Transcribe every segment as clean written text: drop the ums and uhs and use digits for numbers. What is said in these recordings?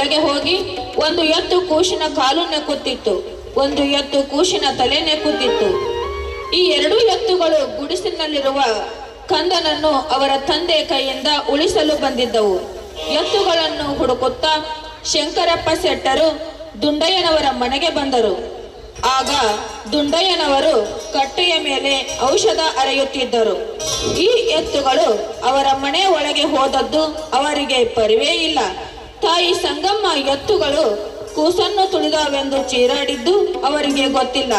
ಒಳಗೆ ಹೋಗಿ ಒಂದು ಎತ್ತು ಕೂಸಿನ ಕಾಲು ನೆಕ್ಕುತ್ತಿತ್ತು, ಒಂದು ಎತ್ತು ಕೂಸಿನ ತಲೆ ನೆಕ್ಕುತ್ತಿತ್ತು. ಈ ಎರಡೂ ಎತ್ತುಗಳು ಗುಡಿಸಿನಲ್ಲಿರುವ ಕಂದನನ್ನು ಅವರ ತಂದೆ ಕೈಯಿಂದ ಉಳಿಸಲು ಬಂದಿದ್ದವು. ಎತ್ತುಗಳನ್ನು ಹುಡುಕುತ್ತಾ ಶಂಕರಪ್ಪ ಶೆಟ್ಟರು ದುಂಡಯ್ಯನವರ ಮನೆಗೆ ಬಂದರು. ಆಗ ದುಂಡಯ್ಯನವರು ಕಟ್ಟೆಯ ಮೇಲೆ ಔಷಧ ಅರೆಯುತ್ತಿದ್ದರು. ಈ ಎತ್ತುಗಳು ಅವರ ಮನೆ ಒಳಗೆ ಹೋದದ್ದು ಅವರಿಗೆ ಪರಿವೇ ಇಲ್ಲ. ತಾಯಿ ಸಂಗಮ್ಮ ಎತ್ತುಗಳು ಕೂಸನ್ನು ತುಳಿದವೆಂದು ಚೀರಾಡಿದ್ದು ಅವರಿಗೆ ಗೊತ್ತಿಲ್ಲ.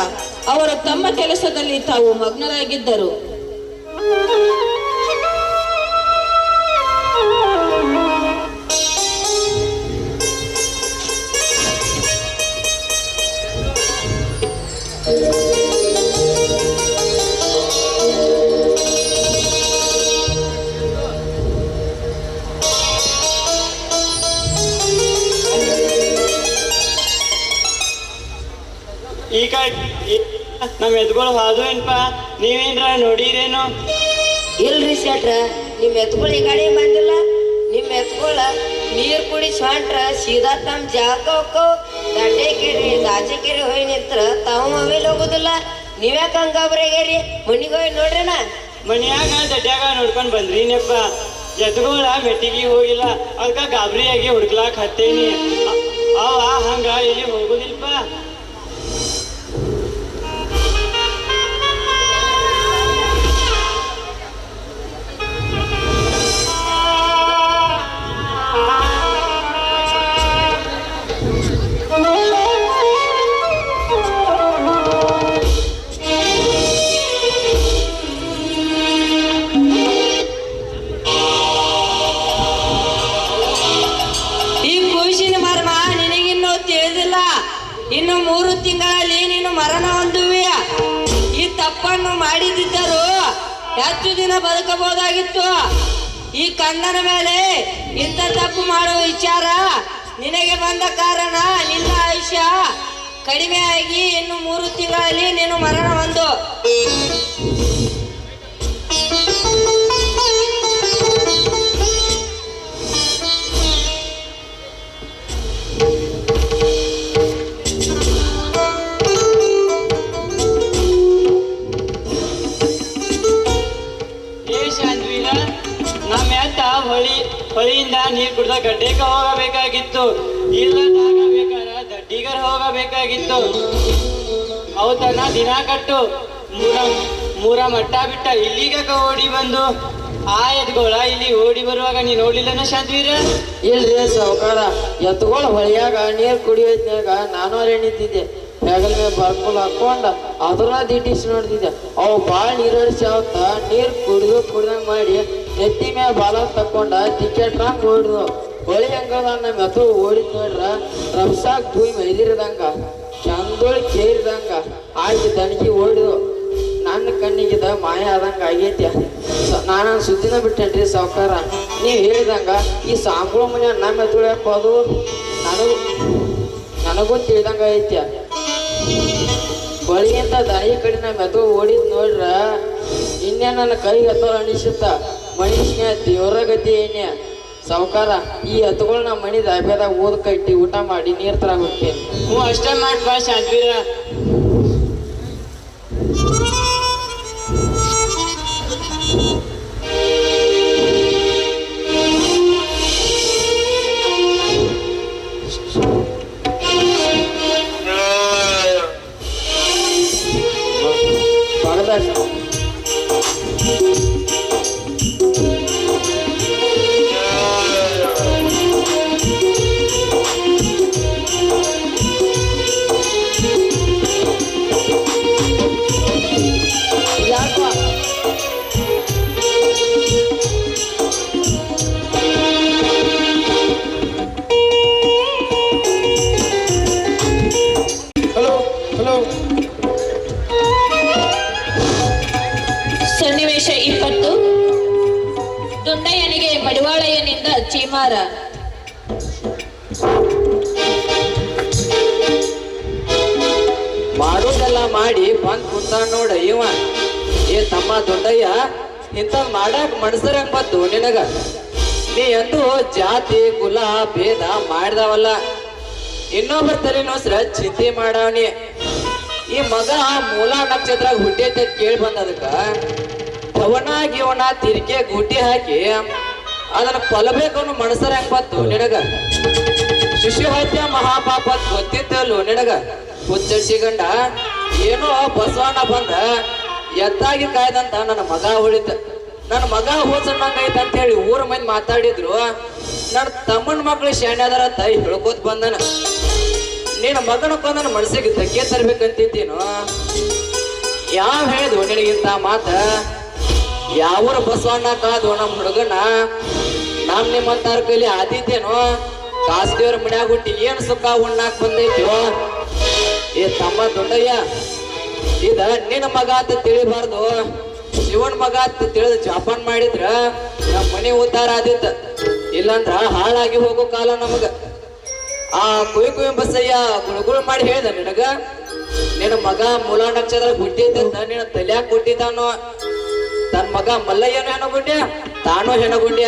ಅವರು ತಮ್ಮ ಕೆಲಸದಲ್ಲಿ ತಾವು ಮಗ್ನರಾಗಿದ್ದರು. ಈಗ ನಮ್ಮ ಎತ್ಗಳು ಹಾದು ಏನಪ್ಪ, ನೀವೇನ್ರ ನೋಡಿರೇನು? ಇಲ್ರಿ ಶೆಟ್ರ, ನಿಮ್ಮ ಎತ್ಗಳು ಈ ಗಾಡಿ ಬಂದಿಲ್ಲ. ನಿಮ್ಮ ಎತ್ಗಳ ನೀರ್ ಕುಡಿ ಸ್ವಂಟ್ರ ಸೀದಾ ತಮ್ಮ ಜಾಗ ಹೋಕ್ಕವ್. ದಂಡೆಕೆರೆ ದಾಚೆಕೆರೆ ಹೋಗಿ ನಿಂತ್ರ ತಾವು ಅವೇಲಿ ಹೋಗುದಿಲ್ಲ. ನೀವ್ಯಾಕ ಹಂಗಾಬ್ರಾಗ್ಯಾರಿ? ಮನಿಗೆ ಹೋಗಿ ನೋಡ್ರಿನ. ಮನ್ಯಾಗ ದಡ್ಡ್ಯಾಗ ನೋಡ್ಕೊಂಡ್ ಬಂದ್ರಿನಪ್ಪ. ಎತ್ಗಳ ಮೆಟ್ಟಿಗೆ ಹೋಗಿಲ್ಲ, ಅದಕ್ಕ ಗಾಬರಿಯಾಗಿ ಹುಡ್ಕ್ಲಾಕ್ ಹತ್ತೇನಿ. ಅವ ಹಂಗ ಎಲ್ಲಿ ಹೋಗುದಿಲ್ಪ. ಇನ್ನು 3 ತಿಂಗಳಲ್ಲಿ ನೀನು ಮರಣ ಹೊಂದುವಿಯ. ಈ ತಪ್ಪನ್ನು ಮಾಡಿದ್ದರು ಹೆಚ್ಚು ದಿನ ಬದುಕಬಹುದಾಗಿತ್ತು. ಈ ಕಂದನ ಮೇಲೆ ಇಂಥ ತಪ್ಪು ಮಾಡುವ ವಿಚಾರ ನಿನಗೆ ಬಂದ ಕಾರಣ ನಿನ್ನ ಆಯುಷ್ಯ ಕಡಿಮೆಯಾಗಿ ಇನ್ನು 3 ತಿಂಗಳಲ್ಲಿ ನೀನು ಮರಣ ಹೊಂದು. ಹೊಳಿಯಿಂದ ನೀರು ಕುಡ್ದ ಗಡ್ಡೆಗ ಹೋಗಬೇಕಾಗಿತ್ತು, ಇಲ್ಲದಾಗ ಬೇಕಾರ ದಡ್ಡಿಗರ್ ಹೋಗಬೇಕಾಗಿತ್ತು. ಅವತನ ದಿನ ಕಟ್ಟು ಮೂರ ಮಟ್ಟ ಬಿಟ್ಟ ಇಲ್ಲಿಗ ಓಡಿ ಬಂದು ಆ ಎತ್ಗೋಳ ಇಲ್ಲಿ ಓಡಿ ಬರುವಾಗ ನೀ ನೋಡ್ಲಿಲ್ಲನ ಶಾಂತವೀರ? ಇಲ್ರಿ ಸಾವುಕಾರ, ಎತ್ಗೋಳ ಹೊಳಿಯಾಗ ನೀರ್ ಕುಡಿಯೋದ್ನಾಗ ನಾನು ಅಲ್ಲೇ ನಿಂತಿದ್ದೆ. ಹೆಗಲ್ ಮೇಲೆ ಬರ್ಕೊಲ್ ಹಾಕೊಂಡ ಅದ್ರ ದಿಟ್ಟಿಸಿ ನೋಡ್ತಿದ್ದೆ. ಅವು ಭಾಳ ನೀರಡಿಸಿ ಅವತ್ತ ನೀರ್ ಕುಡ್ದಂಗ್ ಮಾಡಿ ನೆತ್ತಿ ಮ್ಯಾಲ ಬಾಲ ತಕೊಂಡ ಟಿಕೆಟ್ರಂಗ್ ಓಡಿದ್ವು. ಹೊಳಿ ಹಂಗದ ನಮ್ಮ ಎತ್ತು ಓಡಿದ್ ನೋಡ್ರ ರಬ್ಸಾಕ್ ಭೂಮಿ ಮೈದಿರದಂಗ ಚಂದೋಳಿ ಕೇರಿದಂಗ ಆಗಿ ದಣಗಿ ಓಡಿದ್ವು. ನನ್ನ ಕಣ್ಣಿಗಿದ ಮಾಯ ಆದಂಗ ಆಗೈತಿ. ನಾನು ಸುದ್ದಿನ ಬಿಟ್ಟೇನ್ರಿ ಸಾವುಕಾರ. ನೀವು ಹೇಳಿದಂಗ ಈ ಸಾಂಬಳ ಮನೆ ನಮ್ಮ ಎತ್ತುಳ್ಯಾಕ ಅದು ನನಗೂ ತಿಳಿದಂಗ ಐತಿ. ಹೊಳಿಗಿಂತ ದಣಿ ಕಡೆ ನಮ್ಮ ಎತ್ತು ಓಡಿದ್ ನೋಡ್ರ ಇನ್ನೇ ನನ್ನ ಕೈಗೆ ಎತ್ತೋರು ಅನಿಸುತ್ತ. ಮನುಷ್ಯನ ದೇವ್ರ ಗತಿ ಏನ್ಯ ಸಾವುಕಾರ. ಈ ಎತ್ತುಗಳು ನಮ್ಮ ಮನೆ ದಾಬ್ಯಾದಾಗ ಓದ್ ಕಟ್ಟಿ ಊಟ ಮಾಡಿ ನೀರ್ ತರಾಗ ಹೋಗ್ತೇನೆ. ಹ್ಞೂ ಅಷ್ಟೇ ಮಾಡ್ಬಾ ಶಾಂತವೀರ. ಸನ್ನಿವೇಶ 20. ದುಂಡಯ್ಯನಿಗೆ ಮಡಿವಾಳಯ್ಯನಿಂದ ಚೀಮಾರ. ಮಾಡೋದೆಲ್ಲ ಮಾಡಿ ಬಂದ್ ಕುಂತ ನೋಡ ಇವ. ಏ ತಮ್ಮ ದೊಡ್ಡಯ್ಯ, ಇಂಥದ್ ಮಾಡಾಕ ಮನಸ್ಸರಂಗ್ ಬಂತು ನಿನಗ? ನೀ ಎಂದು ಜಾತಿ ಕುಲ ಭೇದ ಮಾಡ್ದವಲ್ಲ. ಇನ್ನೊಬ್ಬರ ತಲೆನೋಸ್ರ ಚಿಂತೆ ಮಾಡವನಿ. ಈ ಮಗ ಮೂಲ ನಕ್ಷತ್ರ ಹುಟ್ಟೈತೆ ಕೇಳಿ ಬಂದದಕ್ಕ ಧವನ ಗಿವನ ತಿರಿಕೆ ಗುಟ್ಟಿ ಹಾಕಿ ಅದನ್ನ ಕೊಲ್ಲಬೇಕು ಅನ್ನೋ ಮನಸ್ಸರ ಹೆಂಗ್ ಬಂತು ನಿನಗ? ಶಿಶು ಹತ್ಯ ಮಹಾಪಾಪ ಗೊತ್ತಿತ್ತಲ್ಲೋ ನಿನಗ? ಹುಚ್ಚಡಿಸಿಗಂಡ ಏನೋ ಬಸವಣ್ಣ ಬಂದ ಎತ್ತಾಗಿ ಕಾಯ್ದಂತ ನನ್ನ ಮಗ ಉಳಿತ. ನನ್ನ ಮಗ ಹೋಸಣ್ಣಂಗೈತ ಅಂತ ಹೇಳಿ ಊರ ಮಂದಿ ಮಾತಾಡಿದ್ರು. ನನ್ನ ತಮ್ಮನ ಮಕ್ಳು ಶಾಣೆ ಅದರ ಅಂತ ಹೇಳ್ಕೋತ ಬಂದನ. ನಿನ್ನ ಮಗನ ಕೊಂದನ ಮನಸ್ಸಿಗೆ ಧಕ್ಕೆ ತರ್ಬೇಕಂತಿದ್ದೀನು. ಯಾವ ಹೇಳಿದ್ವು ನಿನಗಿಂತ ಮಾತ? ಯಾವೂರ ಬಸವಣ್ಣ ಕಾದು ನಮ್ಮ ಹುಡುಗನ ನಿಮ್ಮಂತಾರ ಕೈಲಿ ಆದಿದ್ದೇನೋ? ಕಾಸ್ದೇವ್ರ ಮನ್ಯಾಗ ಹುಟ್ಟಿ ಏನ್ ಸುಖ ಉಣ್ಣಾಕ್ ಬಂದೈತಿವೋ? ಏ ತಮ್ಮ ದೊಡ್ಡಯ್ಯ, ಇದ ನಿನ್ನ ಮಗ ಅಂತ ತಿಳಿಬಾರ್ದು. ಶಿವನ್ ಮಗ ಅಂತ ತಿಳಿದು ಜಾಪಾನ್ ಮಾಡಿದ್ರ ನಮ್ಮ ಮನೆ ಉದ್ಧಾರ ಆದಿತ್ತ. ಇಲ್ಲಂದ್ರ ಹಾಳಾಗಿ ಹೋಗೋ ಕಾಲ ನಮಗ. ಆ ಕುಯ್ ಬಸಯ್ಯ ಗುಳುಗುಳು ಮಾಡಿ ಹೇಳ್ದ ನಿನಗ ನಿನ್ನ ಮಗ ಮೂಲ ನಕ್ಷತ್ರ ಹುಟ್ಟಿದ್ದಂತ ನಿನ್ನ ತಲ್ಯಾಗ ಕೊಟ್ಟಿದ್ದಾನೋ. ತನ್ನ ಮಗ ಮಲ್ಲಯ್ಯನು ಹೆಣಗುಂಡ್ಯ, ತಾನು ಹೆಣಗುಂಡ್ಯ.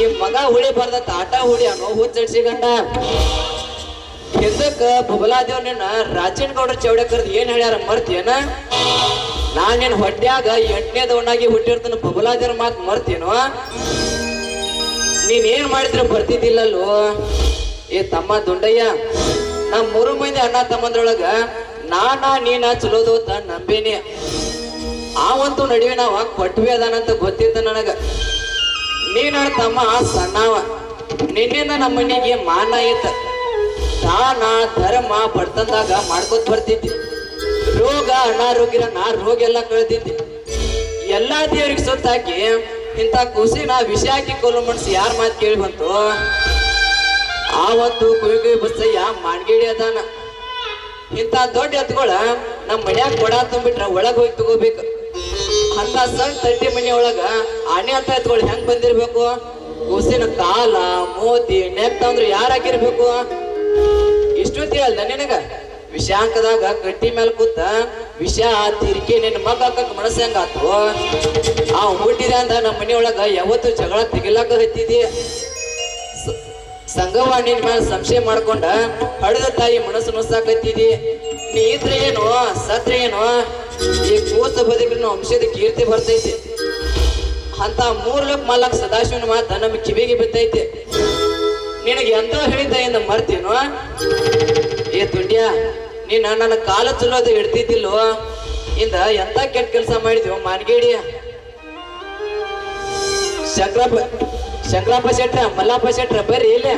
ಈ ಮಗ ಹುಳಿ ಬರ್ದ ತಾಟ ಹುಳಿ ಅನ್ನೋ ಹುಚ್ಚಡಿಸಿಗಂಡ. ಹಿಂದಕ್ಕ ಬಬಲಾದೇವ್ ನಿನ್ನ ರಾಜನ್ ಗೌಡ್ರ ಚೌಡೆ ಕರೆದು ಏನ್ ಹೇಳ್ಯಾರ ಮರ್ತಿಯನ? ನಾನ್ ನಿನ್ ಹೊಟ್ಯಾಗ 8ನೇದವನಾಗಿ ಹುಟ್ಟಿರ್ತಾನ ಬಬಲಾದೇವ್ರ ಮಾತು ಮರ್ತೀನೋ? ನೀನ್ ಏನ್ ಮಾಡಿದ್ರೆ ಬರ್ತಿದ್ದಿಲ್ಲಲ್ಲೋ? ಏ ತಮ್ಮ ದುಂಡಯ್ಯ, ನಮ್ 3 ಮಂದಿ ಅಣ್ಣ ತಮ್ಮಂದ್ರೊಳಗ ನೀನ ಚಲೋದು ಅಂತ ನಂಬೇನಿ. ಆವಂತೂ ನಡುವೆ ನಾವ ಕೊಟ್ವಿ ಅದಾನಂತ ಗೊತ್ತಿದ್ದ ನನಗ. ನೀನ ತಮ್ಮ ಸಣ್ಣವ, ನಿನ್ನಿಂದ ನಮ್ಮ ಮನೆಗೆ ಮಾನ ಇತ್ತ. ದಾನ ಧರ್ಮ ಬಡ್ತಂದಾಗ ಮಾಡ್ಕೊತ ಬರ್ತಿದ್ದಿ. ರೋಗ ಅನಾರೋಗ್ಯ ರೋಗ ಎಲ್ಲ ಕಳ್ತಿದ್ದಿ. ಎಲ್ಲಾ ದೇವ್ರಿಗೆ ಸುತ್ತಾಕಿ ಇಂಥ ಖುಷಿನ ವಿಷ ಹಾಕಿ ಕೊಲ್ಲು ಮನ್ಸು ಯಾರ ಮಾತು ಕೇಳಿ ಬಂತು? ಆವತ್ತು ಕುಯ್ ಬಸಯ್ಯ ಮಾನ್ಗೇಡಿ ಅದಾನ. ಇಂಥ ದೊಡ್ಡ ಎತ್ಕೊಳ ನಮ್ಮ ಮನ್ಯಾಗ ಕೊಡ ತುಂಬಿಟ್ರ ಒಳಗ್ ಹೋಗಿ ತಗೋಬೇಕು. ಅಂತ ಸಣ್ಣ ತಟ್ಟಿ ಮನೆ ಒಳಗ ಆನೆ ಅಂತ ಎತ್ಕೊಳ್ ಹೆಂಗ್ ಬಂದಿರ್ಬೇಕು? ಕೂಸಿನ ಕಾಲ ಮೋತಿ ನೆಕ್ ಅಂದ್ರೆ ಯಾರು ಹಾಕಿರ್ಬೇಕು? ಇಷ್ಟು ತಿಳಿಯಲ್ದ ನಿನಗ? ವಿಷಾಂಕದಾಗ ಗಟ್ಟಿ ಮೇಲೆ ಕೂತ ವಿಷ ತಿರ್ಕಿ ನಿನ್ನ ಮಗ ಹಾಕಕ್ ಮನಸ್ಸ ಹೆಂಗಾತು? ಆ ಹುಟ್ಟಿದ ಅಂದ ನಮ್ಮ ಮನೆಯೊಳಗ ಯಾವತ್ತು ಜಗಳ ತೆಗಿಲಾಕ ಹತ್ತಿದಿ. ಸಂಗವಾಣಿ ಮೇಲೆ ಸಂಶಯ ಮಾಡ್ಕೊಂಡ ಹಡದ ತಾಯಿ ಮನಸ್ಸು ನುಸಾಕತ್ತಿದಿ. ನೀ ಇದ್ರೆ ಏನು ಸತ್ರೆ ಏನು? ಈ ಕೂಸ ಬದುಕಿನ ವಂಶದ ಕೀರ್ತಿ ಬರ್ತೈತಿ. ಅಂತ 3 ಲಕ್ಷ ಮಾಲಕ್ ಸದಾಶಿವನ ಮಾತ ನಮ್ ಕಿವಿಗೆ ಬಿದ್ದೈತಿ. ನಿನಗೆ ಎಂತ ಹೇಳಿದ್ದ ಎಂದು ಮರ್ತೀನೋ? ಏ ದುಂಡ್ಯ, ನೀನ ನನ್ನ ಕಾಲ ಚಲೋದು ಹಿಡ್ತಿದ್ದಿಲ್ಲೋ? ಇಂದ ಎಂತ ಕೆಟ್ಟ ಕೆಲಸ ಮಾಡಿದ್ವು ಮಾನ್ಗೇಡಿ. ಶಂಕರಪ್ಪ ಶೆಟ್ರ ಮಲ್ಲಪ್ಪ ಶೆಟ್ರ ಬರ್ರಿ ಇಲ್ಲೇ.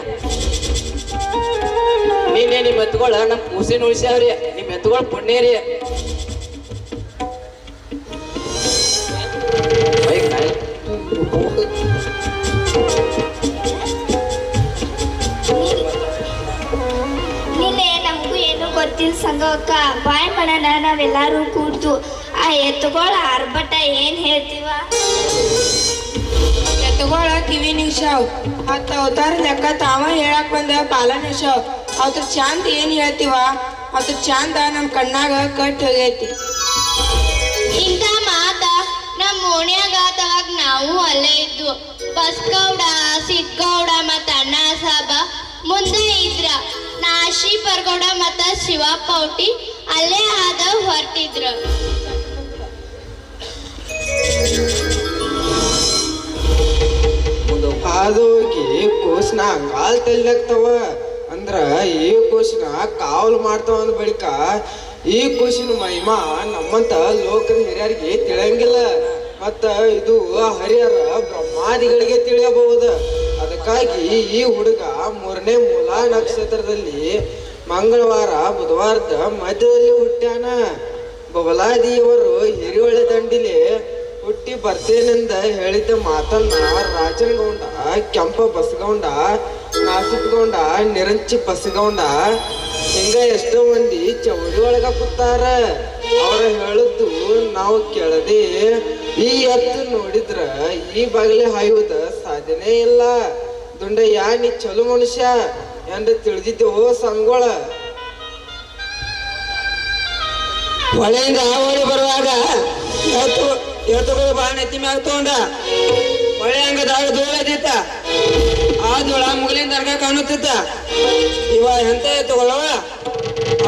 ನೀನೇ ನಿಮ್ಮ ಎತ್ತುಗಳ ನಮ್ ಕೂಸಿನ ಉಳಿಸ್ಯಾವ್ರಿ. ನಿಮ್ ಎತ್ತುಗಳ ಪುಣ್ಯರಿ. ನಿನ್ನೆ ನಮಗೂ ಏನು ಗೊತ್ತಿಲ್ಲ ಸಂಗಕ್ಕ. ಬಾಯ್ ಮಾಡೋಣ ನಾವೆಲ್ಲರೂ ಕೂಡ್ತು. ಆ ಎತ್ತುಗಳ ಆರ್ಭಟ ಏನ್ ಹೇಳ್ತೀವ? ಎತ್ತುಗಳ ಕಿವಿ ನಿಗ್ಸಾವ್. ಹತ್ತ ಅವತಾರ ಲೆಕ್ಕ ತಾವ ಹೇಳಕ್ ಬಂದ ಬಾಲ ನಿಗ್ಸಾವ್. ಅದ್ರ ಚಾಂದ್ ಏನ್ ಹೇಳ್ತೀವ? ಅದ್ರ ಚಾಂದ ನಮ್ ಕಣ್ಣಾಗ ಕಟ್ ಹೋಗೈತಿ. ಇಂಥ ಮಾತ ನಮ್ಮ ಓಣ್ಯಾಗ ತವಾಗ ನಾವು ಅಲ್ಲೇ ಇದ್ವು. ಬಸ್ಗೌಡ ಸಿದ್ಗೌಡ ಮತ್ತ ಅಣ್ಣ ಸಾಬ ಮುಂದೆ ಇದ್ರ. ನಾಶಿ ಪರ್ಗೌಡ ಮತ್ತ ಶಿವಪ್ಪ ಔಟಿ ಅಲ್ಲೇ ಆದ ಹೊರಟಿದ್ರ. ಹಾದು ಹೋಗಿ ಕೋಸ್ನ ಅಂಗಾಲ್ ತಲ್ಲಾಗ್ತಾವ ಅಂದ್ರ ಈ ಕೋಶನ ಕಾವಲು ಮಾಡ್ತಾವ ಅಂದ ಬಳಿಕ ಈ ಕೋಶಿನ ಮಹಿಮಾ ನಮ್ಮಂತ ಲೋಕದ ಹಿರಿಯರಿಗೆ ತಿಳಿಯಂಗಿಲ್ಲ. ಮತ್ತ ಇದು ಹರಿಹರ ಬ್ರಹ್ಮಾದಿಗಳಿಗೆ ತಿಳಿಯಬಹುದು. ಅದಕ್ಕಾಗಿ ಈ ಹುಡುಗ 3ನೇ ಮೂಲ ನಕ್ಷತ್ರದಲ್ಲಿ ಮಂಗಳವಾರ ಬುಧವಾರದ ಮಧ್ಯದಲ್ಲಿ ಹುಟ್ಟ್ಯಾನ. ಬಬಲಾದಿಯವರು ಹಿರಿಯೊಳೆ ದಂಡಿಲಿ ಹುಟ್ಟಿ ಬರ್ತೇನೆಂದ ಹೇಳಿದ್ದ ಮಾತನ್ನ ರಾಜನಗೌಂಡ, ಕೆಂಪ ಬಸಗೌಂಡ, ನಾಸಿಪ್ಗೌಂಡ, ನಿರಂಚಿ ಬಸಗೌಂಡ ಹಿಂಗ ಎಷ್ಟೋ ಮಂದಿ ಚೌಡಿ ಒಳಗ ಕೂತಾರ. ಅವ್ರ ಹೇಳದ್ದು ನಾವು ಕೇಳದೆ ಈ ಎತ್ತು ನೋಡಿದ್ರ ಈ ಬಾಗಿಲೆ ಹಾಯುವುದ ಸಾಧ್ಯನೇ ಇಲ್ಲ. ದುಂಡಯ್ಯ, ನೀ ಚಲೋ ಮನುಷ್ಯ ಎಂದು ತಿಳಿದಿದ್ದೆವು ಸಂಗೋಳ. ಹೊಳೆಯಿಂದ ಹೊಳೆ ಬರುವಾಗ ಎತ್ತುಗಳು ಬಾಳ ನೆತ್ತಿ ಮ್ಯಾಗ ತಗೊಂಡ ಹೊಳೆ ಹಂಗ ದಾಳ ದೂರ ತನಕ ಕಾಣುತ್ತಿತ್ತ. ಇವ ಎಂತ ಎತ್ತುಗಳು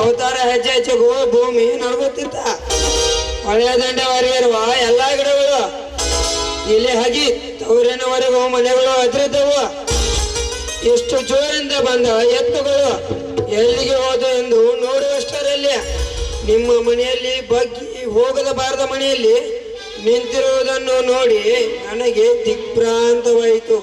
ಅವತಾರ ಹೆಜ್ಜೆ ಹೆಜ್ಜೆಗೂ ಭೂಮಿ ನಡುಗುತ್ತಿತ್ತ. ಹೊಳೆಯ ದಂಡೆವರೆಗೆ ಇರುವ ಎಲ್ಲಾ ಗಿಡಗಳು ಇಲ್ಲಿ ಹಗಿ ತವರಿನವರೆಗೂ ಮನೆಗಳು ಅದ್ರಿದ್ದವು. ಎಷ್ಟು ಜೋರಿಂದ ಬಂದ ಎತ್ತುಗಳು ಎಲ್ಲಿಗೆ ಹೋದು ಎಂದು ನೋಡುವಷ್ಟರಲ್ಲಿ ನಿಮ್ಮ ಮನೆಯಲ್ಲಿ ಬಗ್ಗಿ ಹೋಗಲಬಾರದ ಮನೆಯಲ್ಲಿ ನಿಂತಿರುವುದನ್ನು ನೋಡಿ ನನಗೆ ದಿಗ್ಭ್ರಾಂತವಾಯಿತು.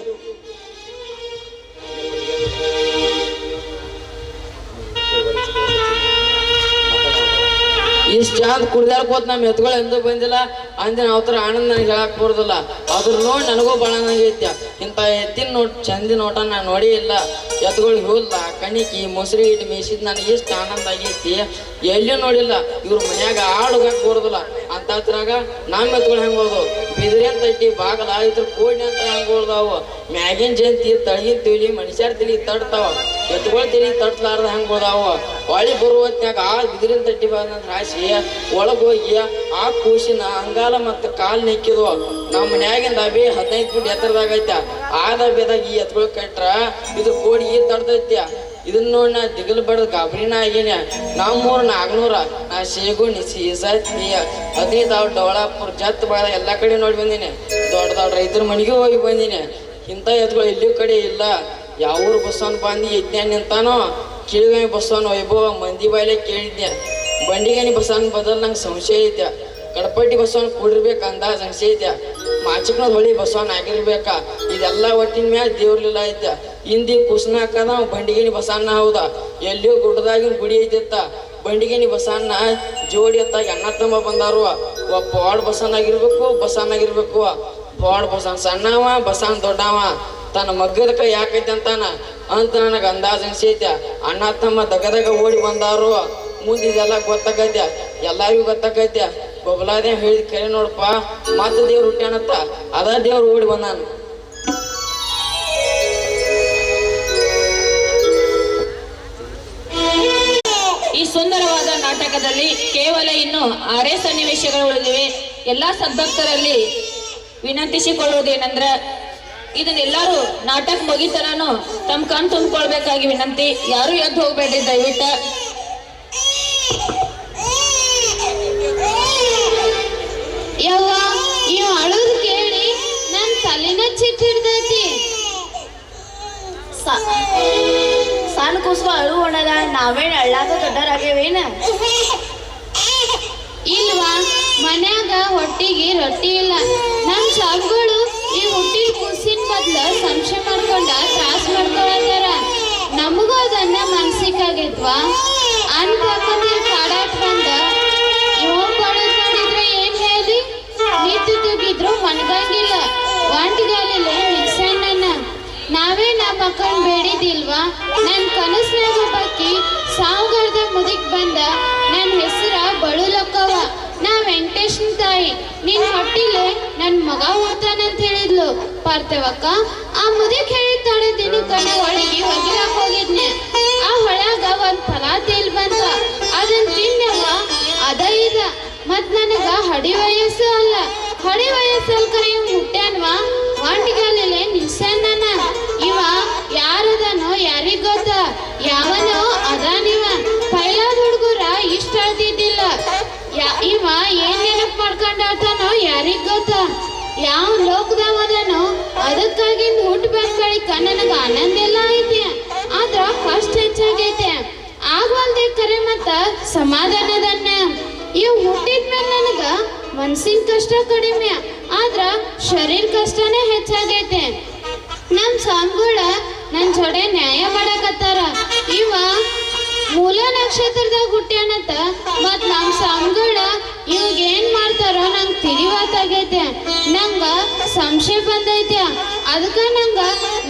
ಇಷ್ಟು ಚಂದ ಕುಡ್ದಾಡ್ಕೋತ ನಮ್ಮ ಎತ್ತುಗಳು ಎಂದೂ ಬಂದಿಲ್ಲ ಅಂದಿನ ಅವತರ ಆನಂದ ನನಗೆ ಹೇಳಕ್ ಬರೋದಿಲ್ಲ. ಅದ್ರ ನೋಡಿ ನನಗೂ ಭಾಳ ಐತಿ. ಇಂಥ ಎತ್ತಿನ ಚಂದಿ ನೋಟ ನಾನು ನೋಡೇ ಇಲ್ಲ. ಎತ್ತುಗಳು ಹುಲ್ಲ ಕಣಿಕಿ ಮೊಸರಿ ಇಟ್ಟು ಮೇಯಿಸಿದ್ ನನಗೆ ಇಷ್ಟು ಆನಂದ ಆಗೈತಿ ಎಲ್ಲಿ ನೋಡಿಲ್ಲ. ಇವ್ರ ಮನ್ಯಾಗ ಆಡುಗಕ್ಕೆ ಬರೋದಿಲ್ಲ ಅಂತದ್ರಾಗ ನಮ್ಮ ಎತ್ತುಗಳು ಹೆಂಗೆ ಹೋದು ಬಿದಿರಿ ಅಂತ ಇಟ್ಟಿ ಬಾಗಲ ಇದ್ರ ಕೋಡಿ ಅಂತ ಹೆಂಗೆ ಹೋದಾವು. ಮ್ಯಾಗಿನ ಜಂತಿ ತಳಗಿನ ತಿಳಿ ಮನುಷ್ಯರ ತಿಳಿ ತಡ್ತಾವ. ಎತ್ತುಗಳು ತಿಳಿ ತಡ್ಲಾರ್ದ ಹೆಂಗೆ ಹೋದಾವು. ಹೊಳಿ ಬರುವತ್ನಾಗ ಆ ಬಿದಿರಿನ ತಟ್ಟಿ ಬಂದಂತ ಹಾಸಿ ಒಳಗೋಗಿ ಆ ಕೂಸಿನ ಅಂಗಾಲ ಮತ್ತು ಕಾಲು ನೆಕ್ಕಿದ್ವು. ನಮ್ಮ ಮನ್ಯಾಗಿಂದ ದಬೆ 15 ಫುಟ್ ಎತ್ತರದಾಗ ಐತೆ. ಆ ದಬ್ಬೆದಾಗ ಈ ಎತ್ತುಗಳು ಕಟ್ರ ಇದು ಕೋಡಿ ತಡ್ದೈತ್ಯ. ಇದನ್ನ ನೋಡಿ ನಾ ದಿಗಲ್ ಬಡ್ದು ಗಾಬರಿನ ಆಗೇನೆ. ನಮ್ಮೂರು 400 ನಾ ಶೇಗುಣಿ ಸೀಸತ್ತಿ 15 ಡವಳಾಪುರ ಜತ್ ಬಾಳ ಎಲ್ಲ ಕಡೆ ನೋಡಿ ಬಂದೀನಿ. ದೊಡ್ಡ ದೊಡ್ಡ ರೈತರ ಮನೆಗೆ ಹೋಗಿ ಬಂದೀನಿ. ಇಂಥ ಎತ್ತುಗಳು ಇಲ್ಲಿ ಕಡೆ ಇಲ್ಲ. ಯಾವೂರು ಬಸ್ಸವನ್ ಬಂದು ಎತ್ನ್ಯಾನ ನಿಂತಾನೋ ಕಿಳಿಗಣಿ ಬಸ್ಸವನ್ ವೈಭವ ಮಂದಿ ಬಾಯಿಲೆ ಕೇಳಿದ್ದೆ. ಬಂಡಿಗಣಿ ಬಸ್ಸವನ್ ಬದಲ್ ನಂಗೆ ಸಂಶಯ ಐತೆ. ಕಡಪಟ್ಟಿ ಬಸ್ಸವನ್ ಕೂಡಿರ್ಬೇಕು ಅಂದಾಜ್ ಸಂಶಯ ಐತೆ. ಮಾಚಕ್ನದ ಹೊಳಿ ಬಸ್ಸವನ್ ಆಗಿರ್ಬೇಕ. ಇದೆಲ್ಲ ಒಟ್ಟಿನ ಮ್ಯಾಲ ದೇವ್ರಲಿಲ್ಲ ಐತೆ. ಹಿಂದಿ ಕುಸ್ನ ಹಾಕದ ಬಂಡಿಗಣಿ ಬಸಣ್ಣ ಹೌದ. ಎಲ್ಲಿಯೋ ಗುಡ್ಡದಾಗಿನ ಗುಡಿ ಐತಿತ್ತ. ಬಂಡಿಗಣಿ ಬಸಣ್ಣ ಜೋಡಿ ಎತ್ತಾಗಿ ಅಣ್ಣ ತಮ್ಮ ಬಂದಾರು. ಒಬ್ಬ ಪಾಡ್ ಬಸನ್ನಾಗಿರ್ಬೇಕು ಬಸನ್ನಾಗಿರ್ಬೇಕು. ಪಾಡ್ ಬಸಣ್ಣ ಸಣ್ಣವ ಬಸಣ್ಣ ದೊಡ್ಡವ. ತನ್ನ ಮಗ್ಗದ ಕೈ ಯಾಕೈತೆ ಅಂತಾನ ಅಂತ ನನಗೆ ಅಂದಾಜ್ ಅನ್ಸೈತೆ. ಅಣ್ಣ ತಮ್ಮ ದಗದಾಗ ಓಡಿ ಬಂದಾರು. ಮುಂದಿದೆಲ್ಲ ಗೊತ್ತಾಗೈತೆ, ಎಲ್ಲರಿಗೂ ಗೊತ್ತಾಗೈತೆ. ಬೊಬ್ಲಾದೇ ಹೇಳಿದ ಕರೆ ನೋಡಪ್ಪ ಮತ್ತೆ ದೇವ್ರು ಹುಟ್ಟ್ಯಾನತ್ತ. ಅದ ದೇವ್ರು ಓಡಿ ಬಂದಾನ. ಈ ಸುಂದರವಾದ ನಾಟಕದಲ್ಲಿ ಕೇವಲ ಇನ್ನು 6 ಸನ್ನಿವೇಶಗಳು ಉಳಿದಿವೆ. ಎಲ್ಲಾ ಸದ್ಭಕ್ತರಲ್ಲಿ ವಿನಂತಿಸಿಕೊಳ್ಳುವುದೇನೆಂದ್ರೆ ಇದನ್ನೆಲ್ಲರೂ ನಾಟಕ ಮುಗಿತನೂ ತಮ್ಮ ಕಣ್ ತುಂಬಿಕೊಳ್ಬೇಕಾಗಿ ವಿನಂತಿ. ಯಾರು ಎದ್ದು ಹೋಗ್ಬೇಡ್ರಿ ದಯವಿಟ್ಟು. ಯವ್ವ ಇವ್ ಅಳೋದು ಕೇಳಿ ನನ್ ತಲೆನ ಚಿಟ್ಟಿಡ್ದೈತಿ. ಸಣ್ಣ ಕೂಸುವ ಅಳು ಒಣದ ನಾವೇನ್ ಅಳ್ಳಾದ ದೊಡ್ಡರಾಗ್ಯವೇನ? ಇಲ್ವಾ ಮನ್ಯಾಗ ಹೊಟ್ಟಿಗೆ ರೊಟ್ಟಿ ಇಲ್ಲ. ನಮ್ ಸಾಬ್ಗಳು ಈ ಹುಟ್ಟಿನ ಕೂಸಿನ ಬದ್ಲ ಸಂಶಯ ಮಾಡ್ಕೊಂಡ ತ್ರಾಸ ಮಾಡ್ಕೊಳತ್ತಾರ. ನಮಗೂ ಅದನ್ನ ಮನ್ಸಿಕಾಗೈತ್ವಾ ಅನ್ಕೊಂಡ್ರೆ ಕಾಡಾಟ ಬಂದ ಇವ್ ಕೊಡೋದ್ ನೋಡಿದ್ರೆ ಏನ್ ಹೇಳಿ ನಿಂತು ತೂಗಿದ್ರು ಮನ್ಗಂಗಿಲ್ಲ. ಒಂಟಿಗಾಲಲ್ಲೇ ನಿಲ್ಸಣ್ಣ ನಾವೇ ನಮ್ಮ ಮಕ್ಕಳನ್ನ ಬೇಡಿದಿಲ್ವಾ? ನನ್ ಕನಸ್ನಾಗ ಬಾಕಿ ಸಾವುಗಾರದ ಮುದಿಕ್ ಬಂದ ನನ್ನ ಹೆಸರ ಬಳುಲಕ್ಕವ. ನಾ ವೆಂಕಟೇಶನ್ ತಾಯಿ ನಿನ್ ಹೊಟ್ಟಿಲೆ ನನ್ ಮಗ ಹುಡ್ತಾನಂತ ಹೇಳಿದ್ಲು ಪಾರ್ಥವಕ್ಕ. ಆ ಮುದಿಕ್ ಹೇಳಿದ ತಡೆ ದಿನ ಕಣ ಒಳಗೆ ಹೊಗಿಲಾಕ್ ಹೋಗಿದ್ನೆ. ಆ ಹೊಳ್ಯಾಗ ಒಂದ್ ಫಲ ತೇಲ್ ಬಂತ. ಅದನ್ ತಿನ್ನವ ಅದ ಇದ ಮತ್ ನನಗ ಹಡಿ ವಯಸ್ಸು ಅಲ್ಲ. ಹಡಿ ವಯಸ್ಸಲ್ಲಿ ಕರೆ ಹುಟ್ಟ್ಯಾನ್ವಾ ಒಂಟಿಗಾಲಲ್ಲೇ ನಿಲ್ಸಣ್ಣ. ಇವ ಯಾರದನೋ ಯಾರಿಗ್ ಗೊತ್ತ. ಯಾವನೋ ಅದಾನಿವ. ಪೈಲಾದ ಹುಡುಗರ ಇಷ್ಟ ಅಳ್ತಿದ್ದಿಲ್ಲ. ಇವ ಏನ್ ನೆನಪು ಮಾಡ್ಕೊಂಡಾತನೋ ಯಾರಿಗ್ ಗೊತ್ತ. ಯಾವ ಲೋಕದಾವದನೋ ಅದಕ್ಕಾಗಿಂದ ಹುಟ್ಟಬೇಕು ಕಳಿಕ ನನಗ ಆನಂದ ಎಲ್ಲ ಐತೆ. ಆದ್ರ ಕಷ್ಟ ಹೆಚ್ಚಾಗೈತೆ. ಆಗವಲ್ದೆ ಕರೆ ಮತ್ತ ಸಮಾಧಾನದನ್ನ. ಇವ್ ಹುಟ್ಟಿದ್ಮೇಲೆ ನನಗ ಮನ್ಸಿನ ಕಷ್ಟ ಕಡಿಮೆ ಆದ್ರ ಶರೀರ ಕಷ್ಟನೇ ಹೆಚ್ಚಾಗೈತೆ. ನಮ್ ಸ್ವಾಮಿಗಳ ನನ್ ಜೋಡೆ ನ್ಯಾಯ ಮಾಡಕತ್ತಾರ. ಇವ ಮೂಲ ನಕ್ಷತ್ರದಾಗ ಹುಟ್ಟ್ಯಾನತ್ತ. ಮತ್ ನಮ್ ಸ್ವಾಮಿಗಳ ಇವಾಗ ಏನ್ ಮಾಡ್ತಾರೋ ನಂಗೆ ತಿಳಿವಾತಾಗೈತೆ. ನಂಗ ಸಂಶಯ ಬಂದೈತೆ. ಅದಕ್ಕ ನಂಗ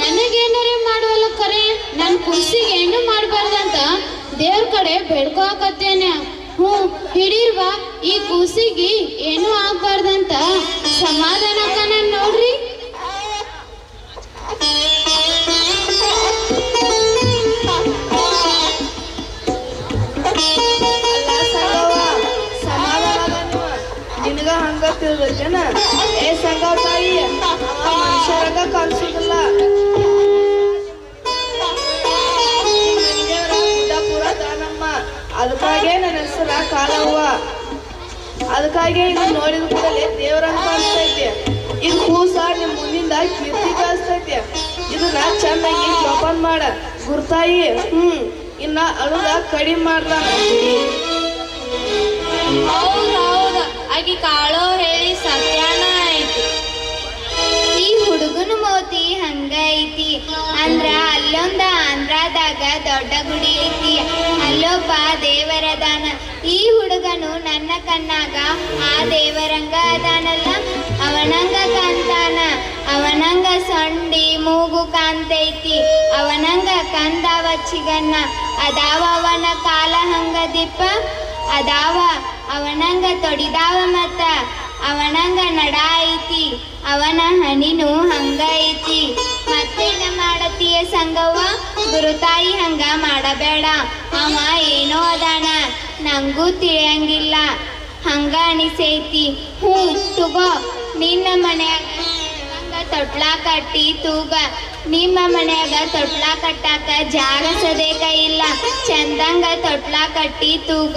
ನನಗೇನಾರೇ ಮಾಡುವಲ್ಲ ಕರೆ ನನ್ ಕುರ್ಸಿಗೆ ಏನು ಮಾಡ್ಬಾರ್ದಂತ ದೇವ್ರ ಕಡೆ ಬೇಡ್ಕೋಕತ್ತೇನೆ. ಹಿಡೀರ್ವಾ ಈ ಕೂಸಿಗೆ ಏನು ಆಗ್ಬಾರ್ದಂತ ಸಮಾಧಾನಕ್ಕ ನಾನು ನೋಡ್ರಿ. ನಿನಗ ಹಂಗ ತಿಳ್ದೈತೇನ? ಏ ಸಂಗವ ತಾಯಿ ಮನುಷ್ಯರಾಗ ಕಲ್ಸುದಿಲ್ಲ. ಮಾಡ ಗುರ್ತಾಯಿ ಇನ್ನ ಅಳುದ ಕಡಿಮೆ ಮಾಡ್ತಾನ. ಹೌದೌದ ಆಕಿ ಕಾಳೋ ಹೇಳಿ ಸತ್ಯಾನ ಐತಿ. ಈ ಹುಡುಗನ ಮೋತಿ ಹಂಗ ಐತಿ ಅಂದ್ರ ಅಲ್ಲೊಂದ ಆಂಧ್ರದಾಗ ದೊಡ್ಡ ಗುಡಿ ಐತಿ, ಅಲ್ಲೊಬ್ಬ ದೇವರದಾನ. ಈ ಹುಡುಗನು ನನ್ನ ಕಣ್ಣಾಗ ಆ ದೇವರಂಗ ಅದಾನಲ್ಲ, ಅವನಂಗ ಕಾಂತಾನ. ಅವನಂಗ ಸೊಂಡಿ ಮೂಗು ಕಾಂತೈತಿ, ಅವನಂಗ ಕಂದಾವ ಚಿಗನ್ನ, ಅದಾವ ಅವನ ಕಾಲ ಹಂಗ ದಿಪ್ಪ, ಅದಾವ ಅವನಂಗ ತೊಡಿದಾವ ಮತ್ತ, ಅವನಂಗ ನಡ ಐತಿ, ಅವನ ಹಣಿನು ಹಂಗ ಐತಿ. ಮತ್ತೇನ ಮಾಡತೀಯ ಸಂಗವ್ವ? ಗುರುತಾಯಿ ಹಂಗ ಮಾಡಬೇಡ, ಅವ ಏನೋ ಅದಾನ, ನಂಗೂ ತಿಳಿಯಂಗಿಲ್ಲ, ಹಂಗ ಅನಿಸೈತಿ. ತಗೋ, ನಿನ್ನ ಮನ್ಯಾಗ ತೊಟ್ಲ ಕಟ್ಟಿ ತೂಗ. ನಿಮ್ಮ ಮನ್ಯಾಗ ತೊಟ್ಲ ಕಟ್ಟಾಕ ಜಾಗ ಸದೇಕ ಇಲ್ಲ, ಚಂದಂಗ ತೊಟ್ಲ ಕಟ್ಟಿ ತೂಗ.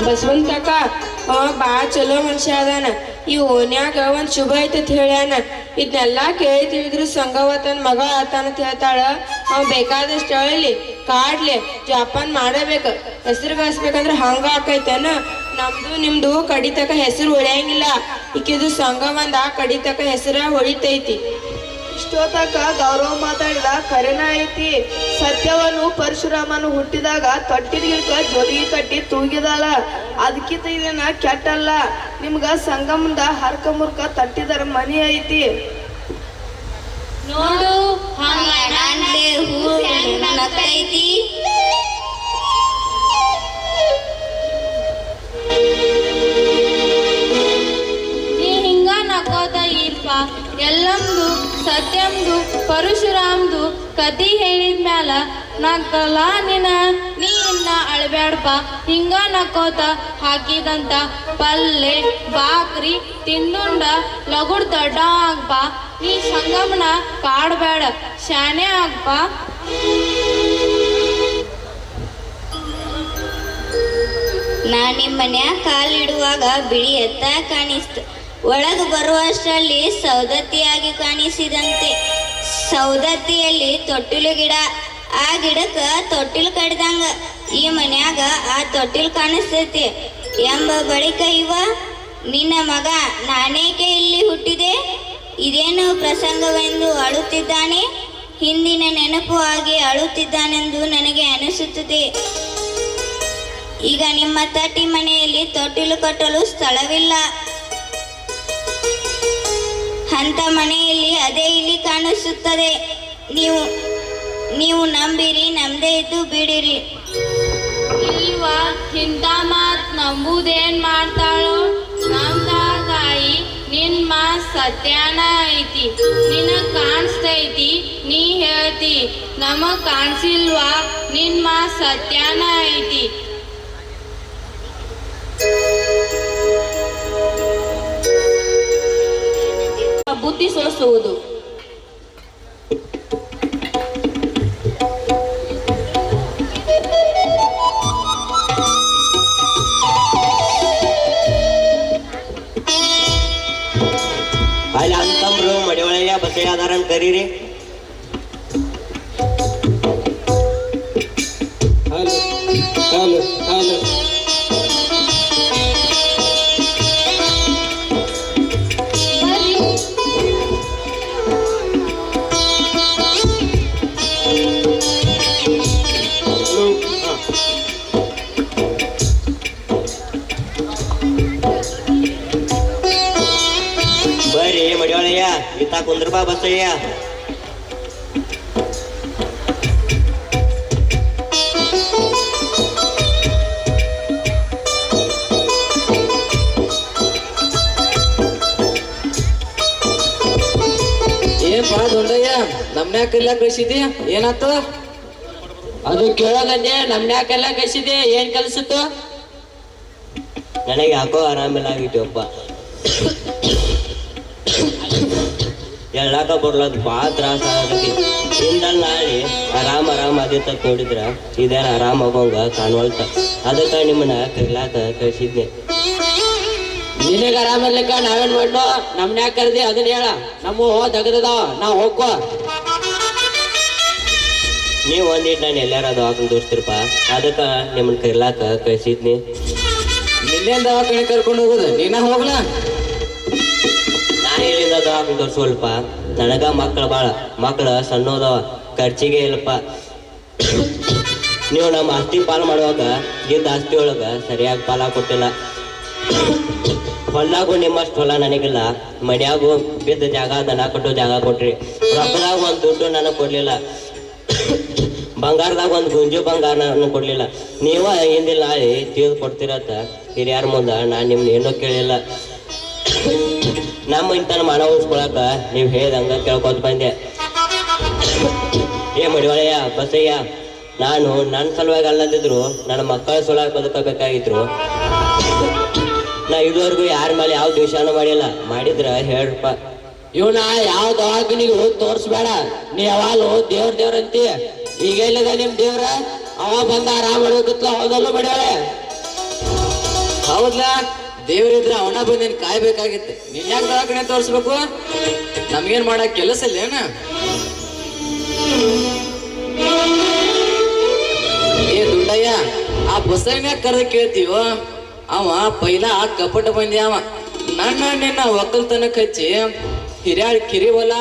ಬಸವಂತ ಕಾಕ ಅವ ಭಾಳ ಚಲೋ ಮನುಷ್ಯ ಅದಾನ. ಈ ಓನ್ಯಾಗ ಒಂದ್ ಶುಭ ಐತತ್ ಹೇಳ್ಯಾನ. ಇದನ್ನೆಲ್ಲಾ ಕೇಳಿ ತಿಳಿದ್ರು ಸಂಗವ್ವ ತನ್ನ ಮಗ ಆತಾನಂತ ಹೇಳ್ತಾಳ. ಅವ ಬೇಕಾದಷ್ಟು ಅಳಲಿ ಕಾಡ್ಲಿ ಜೋಪಾನ ಮಾಡಬೇಕ. ಹೆಸರು ಗಳಿಸ್ಬೇಕಂದ್ರ ಹಂಗ ಆಕೈತೇನ? ನಮ್ದು ನಿಮ್ದು ಕಡಿತಕ ಹೆಸರು ಉಳಿಯಂಗಿಲ್ಲ. ಈಕಿದು ಸಂಗವಂದ ಕಡಿತಕ ಹೆಸರ ಹೊಳಿತೈತಿ. ಇಷ್ಟೊತ್ತಕ ಗೌರವ ಮಾತಾಡಿದ ಕರೆನ ಐತಿ. ಸತ್ಯವನ್ನು ಪರಶುರಾಮನು ಹುಟ್ಟಿದಾಗ ತೊಟ್ಟಿದ ಗಿಡಕ ಜೋಲಿಗೆ ಕಟ್ಟಿ ತೂಗಿದಾಳ. ಅದಕ್ಕಿಂತ ಇದನ್ನ ಕೆಟ್ಟಲ್ಲ. ನಿಮ್ಗ ಸಂಗಮದ ಹರ್ಕ ಮುರ್ಕ ತಟ್ಟಿದರ ಮನಿ ಐತಿ. ನೋಡು ಹೂ ನಕ್ಕೈತಿ. ನೀ ಹಿಂಗ ನಕ್ಕೋತ ಇಲ್ಪ. ಎಲ್ಲಮ್ದು ಸತ್ಯಮ್ದು ಪರಶುರಾಮ್ದು ಕತಿ ಹೇಳಿದ್ಮ್ಯಾಲ ನಕ್ಕಲ್ಲ ನೀ ಇನ್ನ ಅಳಬ್ಯಾಡ್ಪ. ಹಿಂಗ ನಕ್ಕೋತ ಹಾಕಿದಂತ ಪಲ್ಲೆ ಬಾಕ್ರಿ ತಿಂದುಂಡ ಲಗುಡ್ ದೊಡ್ಡ ಆಗ್ಪ. ನೀ ಸಂಗಮನ ಕಾಡ್ಬೇಡ, ಶಾನೆ ಆಗ್ಪ. ನಾ ನಿಮ್ಮ ಮನ್ಯಾಗ ಕಾಲಿಡುವಾಗ ಬಿಳಿ ಎತ್ತ ಕಾಣಿಸ್ತು. ಒಳಗೆ ಬರುವಷ್ಟರಲ್ಲಿ ಸೌದತ್ತಿಯಾಗಿ ಕಾಣಿಸಿದಂತೆ. ಸೌದತ್ತಿಯಲ್ಲಿ ತೊಟ್ಟಿಲು ಗಿಡ, ಆ ಗಿಡಕ್ಕೆ ತೊಟ್ಟಿಲು ಕಡ್ದಂಗ ಈ ಮನ್ಯಾಗ ಆ ತೊಟ್ಟಿಲು ಕಾಣಿಸ್ತೈತಿ ಎಂಬ ಬಳಿಕ ಇವ ನಿನ್ನ ಮಗ ನಾನೇಕೆ ಇಲ್ಲಿ ಹುಟ್ಟಿದೆ, ಇದೇನು ಪ್ರಸಂಗವೆಂದು ಅಳುತ್ತಿದ್ದಾನೆ. ಹಿಂದಿನ ನೆನಪು ಆಗಿ ಅಳುತ್ತಿದ್ದಾನೆಂದು ನನಗೆ ಅನಿಸುತ್ತದೆ. ಈಗ ನಿಮ್ಮ ತಟ್ಟಿ ಮನೆಯಲ್ಲಿ ತೊಟ್ಟಿಲು ಕಟ್ಟಲು ಸ್ಥಳವಿಲ್ಲ. ಅಂತ ಮನೆಯಲ್ಲಿ ಅದೇ ಇಲ್ಲಿ ಕಾಣಿಸುತ್ತದೆ. ನೀವು ನಂಬಿರಿ, ನಮ್ದೇ ಇದ್ದು ಬಿಡಿರಿ. ಇಲ್ವಾ ಇಂಥ ಮಾತ್ ನಂಬುದೇನ್ ಮಾಡ್ತಾಳೋ? ನಮ್ದ ತಾಯಿ ನಿನ್ ಮಾತ್ ಸತ್ಯಾನ ಐತಿ. ನಿನಗ್ ಕಾಣಿಸ್ತೈತಿ, ನೀ ಹೇಳ್ತಿ. ನಮಗ್ ಕಾಣಿಸಿಲ್ವಾ? ನಿನ್ ಮಾತ್ ಸತ್ಯಾನ ಐತಿ. ಬುದ್ಧಿ ಸೋಸುವುದು. ಅಲ್ಲಿ ಅಂತಂಬ್ರು ಮಡಿವಳೆಯ ಬಸೆಯಾದಾರನ್ ಕರೀರಿ. ಹಲೋ ಹಲೋ ಹಲೋ ಬರ್ರಿ ಮಡಿವಳೆಯ ಇತ್ತ ಕುಂದ್ರಬಾ ಬಸಯ್ಯ. ಏನ್ಪಾ ದೊಡ್ಡಯ್ಯ, ನಮ್ನ್ಯಾಕೆಲ್ಲ ಕಳಿಸಿದ್ದಿ? ಏನಾತು? ಅದು ಕೇಳೋದನ್ನೇ, ನಮ್ನ್ಯಾಕೆಲ್ಲ ಕಳಿಸಿದ್ದೆ, ಏನ್ ಕಲಿಸಿತ್ತು? ನನಗೆ ಯಾಕೋ ಆರಾಮಿಲ್ಲ ಆಗಿಟ್ಟಪ್ಪ. ಎಲ್ಲಾಕ ಬರ್ಲದ್ ಭಾಳ ತ್ರಾಸ ಆಗತಿ. ಹಿಂದಲ್ಲಿ ನಾಳೆ ಆರಾಮ ಆದಿತ್ತ ನೋಡಿದ್ರ ಇದೇನ ಆರಾಮ ಆಗೋಂಗ ಕಾಣವಲ್ತ. ಅದಕ್ಕೆ ನಿಮ್ಮನ್ನ ಕರ್ಲಾಕ ಕಳಿಸಿದ್ನೆ. ನಿನಗ ಆರಾಮಿರ್ಲಿಕ್ಕ ನಾವೇನ್ ಮಾಡೋ? ನಮ್ನ್ಯಾಕ ಕರ್ದಿ ಅದನ್ನ ಹೇಳ. ನಮ್ಮ ದಗದದಾವ, ನಾವ್ ಹೋಗ್ಕೋ. ನೀವು ಒಂದಿಟ್ಟು ನಾನು ಎಲ್ಲಾರ ದವಾಖಾನೆ ತೋರಿಸ್ತಿರಪ್ಪ, ಅದಕ್ಕೆ ನಿಮ್ಮನ್ನ ಕರ್ಲಾಕ ಕಳ್ಸಿದ್ನಿ. ನಿನ್ನೆಂದ ದವಾಖಾನೆ ಕರ್ಕೊಂಡು ಹೋಗುದು, ನೀನ ಹೋಗ್ಲಾ? ನಾ ಇಲ್ಲಿಂದ ದವಾಖಾನೆ ತೋರಿಸೋಲ್ಪ, ನನಗ ಮಕ್ಕಳು ಸಣ್ಣದವ, ಖರ್ಚಿಗೆ ಇಲ್ಲಪ್ಪ. ನೀವು ನಮ್ಮ ಆಸ್ತಿ ಪಾಲು ಮಾಡುವಾಗ ಗಿದ್ದ ಆಸ್ತಿ ಒಳಗ ಸರಿಯಾಗಿ ಪಾಲ ಕೊಟ್ಟಿಲ್ಲ. ಹೊಲ್ದಾಗೂ ನಿಮ್ಮಷ್ಟು ಹೊಲ ನನಗಿಲ್ಲ, ಮನ್ಯಾಗೂ ಬಿದ್ದ ಜಾಗ ದನ ಕಟ್ಟೋ ಜಾಗ ಕೊಟ್ರಿ. ರೊಕ್ಕದಾಗ ಒಂದು ದುಡ್ಡು ನನಗೆ ಕೊಡ್ಲಿಲ್ಲ, ಬಂಗಾರದಾಗ ಒಂದು ಗುಂಜು ಬಂಗಾರ ನನಗೆ ಕೊಡ್ಲಿಲ್ಲ. ನೀವ ಹಿಂದಿಲ್ಲ ನಾಳೆ ತಿಳಿದು ಕೊಡ್ತಿರತ್ತ ಹಿರಿಯರ ಮುಂದೆ ನಾನು ನಿಮ್ನ ಏನೂ ಕೇಳಿಲ್ಲ. ನಮ್ಮ ಇಂತನ ಮಾನ ಉಳಿಸ್ಕೊಳಕ ನೀವು ಹೇಳ್ದಂಗ ಕೇಳ್ಕೊತ ಬಂದೆ. ಏ ಮಡಿವಾಳಯ್ಯ, ಬಸಯ್ಯ, ನಾನು ನನ್ನ ಸಲುವಾಗಿ ಅಲ್ಲದಿದ್ರು ನನ್ನ ಮಕ್ಕಳ ಸಲುವಾಗಿ ಬದುಕಬೇಕಾಗಿದ್ರು. ನಾ ಇದುವರೆಗೂ ಯಾರ ಮೇಲೆ ಯಾವ ದ್ವೇಷನೂ ಮಾಡಿಲ್ಲ, ಮಾಡಿದ್ರ ಹೇಳ್ರಪ್ಪ. ಇವನ ಯಾವ ದವಾಖಾನಿಗೆ ಹೋಗಿ ತೋರಿಸ್ಬೇಡ. ನೀ ಯಾವಾಗಲೂ ದೇವ್ರಂತಿ. ಈಗ ಇಲ್ಲದ ನಿಮ್ ದೇವ್ರ ಅವ ಬಂದ ಆರಾಮ ಮಾಡ್ಬೇಕತ್ಲ, ಹೌದಲ್ಲ ಮಾಡ್ಯಾಳೆ? ಹೌದ್ಲಾ, ದೇವ್ರಿದ್ರ ಅವನ ಬಂದು ನೀನ್ ಕಾಯ್ಬೇಕಾಗಿತ್ತು. ನೀನ್ ಯಾಕೆ ದವಾಖಾನೆ ತೋರಿಸ್ಬೇಕು? ನಮ್ಗೇನ್ ಮಾಡಕ್ ಕೆಲಸ ಇಲ್ಲ ಏನ? ಏ ದುಂಡಯ್ಯ, ಆ ಬಸಯ್ಯನ್ಯಾಗ ಕರೆದ ಕೇಳ್ತೀವೋ? ಅವ ಪೈಲ ಕಪಟ ಬಂದಿ. ಅವ ನಿನ್ನ ಒಕ್ಕಲ್ತನಕ್ ಹಚ್ಚಿ ಹಿರಿಯಾಳ ಕಿರಿ ಹೊಲ,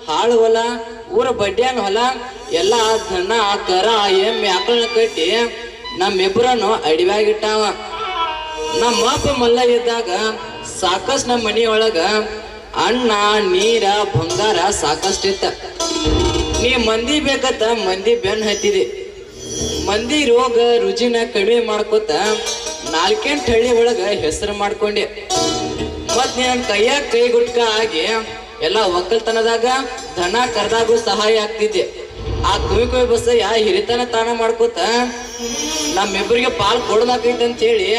ಹಾಳು ಹೊಲ, ಊರ ಬಡ್ಡ್ಯಾನ ಹೊಲ ಎಲ್ಲ ದನ ಕರ ಎಮ್ಮೆ ಆಕಳನ್ನ ಕಟ್ಟಿ ನಮ್ಮಿಬ್ಬರನ್ನು ಅಡಿವ್ಯಾಗಿಟ್ಟಾವ. ನಮ್ಮ ಅಪ್ಪ ಮಲ್ಲ ಇದ್ದಾಗ ಸಾಕಷ್ಟು ನಮ್ಮ ಮನಿಯೊಳಗ ಅನ್ನ ನೀರ ಬಂಗಾರ ಸಾಕಷ್ಟಿತ್ತ. ನೀ ಮಂದಿ ಬೇಕತ್ತ ಮಂದಿ ಬೆನ್ ಹತ್ತಿದೆ. ಮಂದಿ ರೋಗ ರುಜಿನ ಕಡಿಮೆ ಮಾಡ್ಕೊತ 4 ಹಳ್ಳಿ ಒಳಗ ಹೆಸರು ಮಾಡ್ಕೊಂಡೆ. ಮತ್ ನೀನ್ ಕೈಯಾಗ ಕೈ ಗುಟ್ಕ ಆಗಿ ಎಲ್ಲ ಒಕ್ಕಲ್ತನದಾಗ ದನ ಕರ್ದಾಗೂ ಸಹಾಯ ಆಗ್ತಿದ್ದೆ. ಆ ಕುಯ್ ಬಸಯ್ಯ ಹಿರಿತನ ತಾನ ಮಾಡ್ಕೊತ ನಮ್ಮಿಬ್ಬರಿಗೆ ಪಾಲ್ ಕೊಡೋದಾಕೈತೆ ಅಂತ ಹೇಳಿ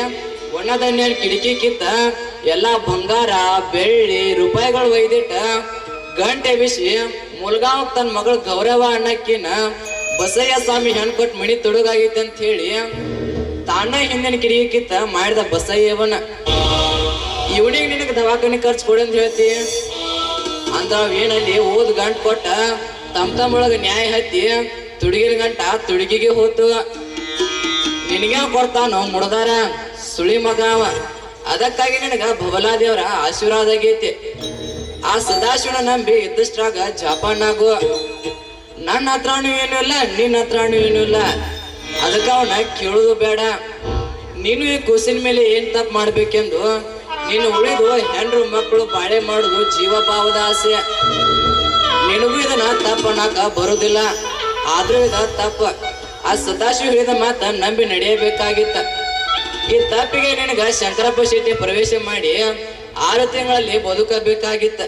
ಒಣದನ್ಯ ಕಿಟಕಿ ಕಿತ್ತ ಎಲ್ಲಾ ಬಂಗಾರ ಬೆಳ್ಳಿ ರೂಪಾಯಿಗಳು ಒಯ್ದಿಟ್ಟ ಗಂಟೆ ಬಿಸಿ ಮುಲ್ಗಾಂವ್ ತನ್ನ ಮಗಳ ಗೌರವ ಅಣ್ಣಕ್ಕಿನ ಬಸಯ್ಯ ಸ್ವಾಮಿ ಹೆಣ್ ಕೊಟ್ಟು ಮಣಿ ತೊಡಗಾಗೈತೆ ಅಂತ ಹೇಳಿ ತಾನ ಹಿಂದಿನ ಕಿಟಕಿ ಕಿತ್ತ ಮಾಡಿದ ಬಸಯ್ಯವನ. ಇವನಿಗೆ ನಿನಗೆ ದವಾಖಾನೆ ಖರ್ಚು ಕೊಡಿ ಅಂತ ಹೇಳ್ತಿ ಅಂದ್ರಾವ್ ಏನಲ್ಲಿ ಓದ್ ಗಂಟು ಕೊಟ್ಟ ತಮ್ಮೊಳಗ ನ್ಯಾಯ ಹತ್ತಿ ತುಡುಗಿನ ಗಂಟ ತುಡುಗಿಗೆ ಹೋತು. ನಿನಗೆ ಕೊಡ್ತಾನೋ ಮುಡ್ದಾರ ಸುಳಿ ಮಗ ಅವ. ಅದಕ್ಕಾಗಿ ನಿನಗ ಬಬಲಾದೇವ್ರ ಆಶೀರ್ವಾದ ಆಗೈತಿ. ಆ ಸದಾಶಿವನ ನಂಬಿ ಇದ್ದಷ್ಟ್ರಾಗ ಜಾಪಾನಾಗು. ನನ್ನ ಹತ್ರನೂ ಏನೂ ಇಲ್ಲ, ನಿನ್ನ ಹತ್ರನೂ ಏನೂ ಇಲ್ಲ. ಅದಕ್ಕ ಅವನ ಕೇಳುದು ಬೇಡ. ನೀನು ಈ ಕೂಸಿನ ಮೇಲೆ ಏನ್ ತಪ್ಪು ಮಾಡ್ಬೇಕೆಂದು ನೀನು ಉಳಿದು ಹೆಂಡ್ರು ಮಕ್ಕಳು ಬಾಳೆ ಮಾಡುದು ಜೀವಭಾವದ ಆಸೆ. ನಿನಗೂ ಇದನ್ನ ತಪ್ಪ ಅನ್ನಕ ಬರುದಿಲ್ಲ, ಆದ್ರೂ ಇದ ತಪ್ಪ. ಆ ಸದಾಶಿವ ಹೇಳಿದ ಮಾತ ನಂಬಿ ನಡೆಯಬೇಕಾಗಿತ್ತ. ಈ ತಪ್ಪಿಗೆ ನಿನಗ ಶಂಕರಪ್ಪ ಶೆಟ್ಟಿ ಪ್ರವೇಶ ಮಾಡಿ 6 ತಿಂಗಳಲ್ಲಿ ಬದುಕಬೇಕಾಗಿತ್ತ.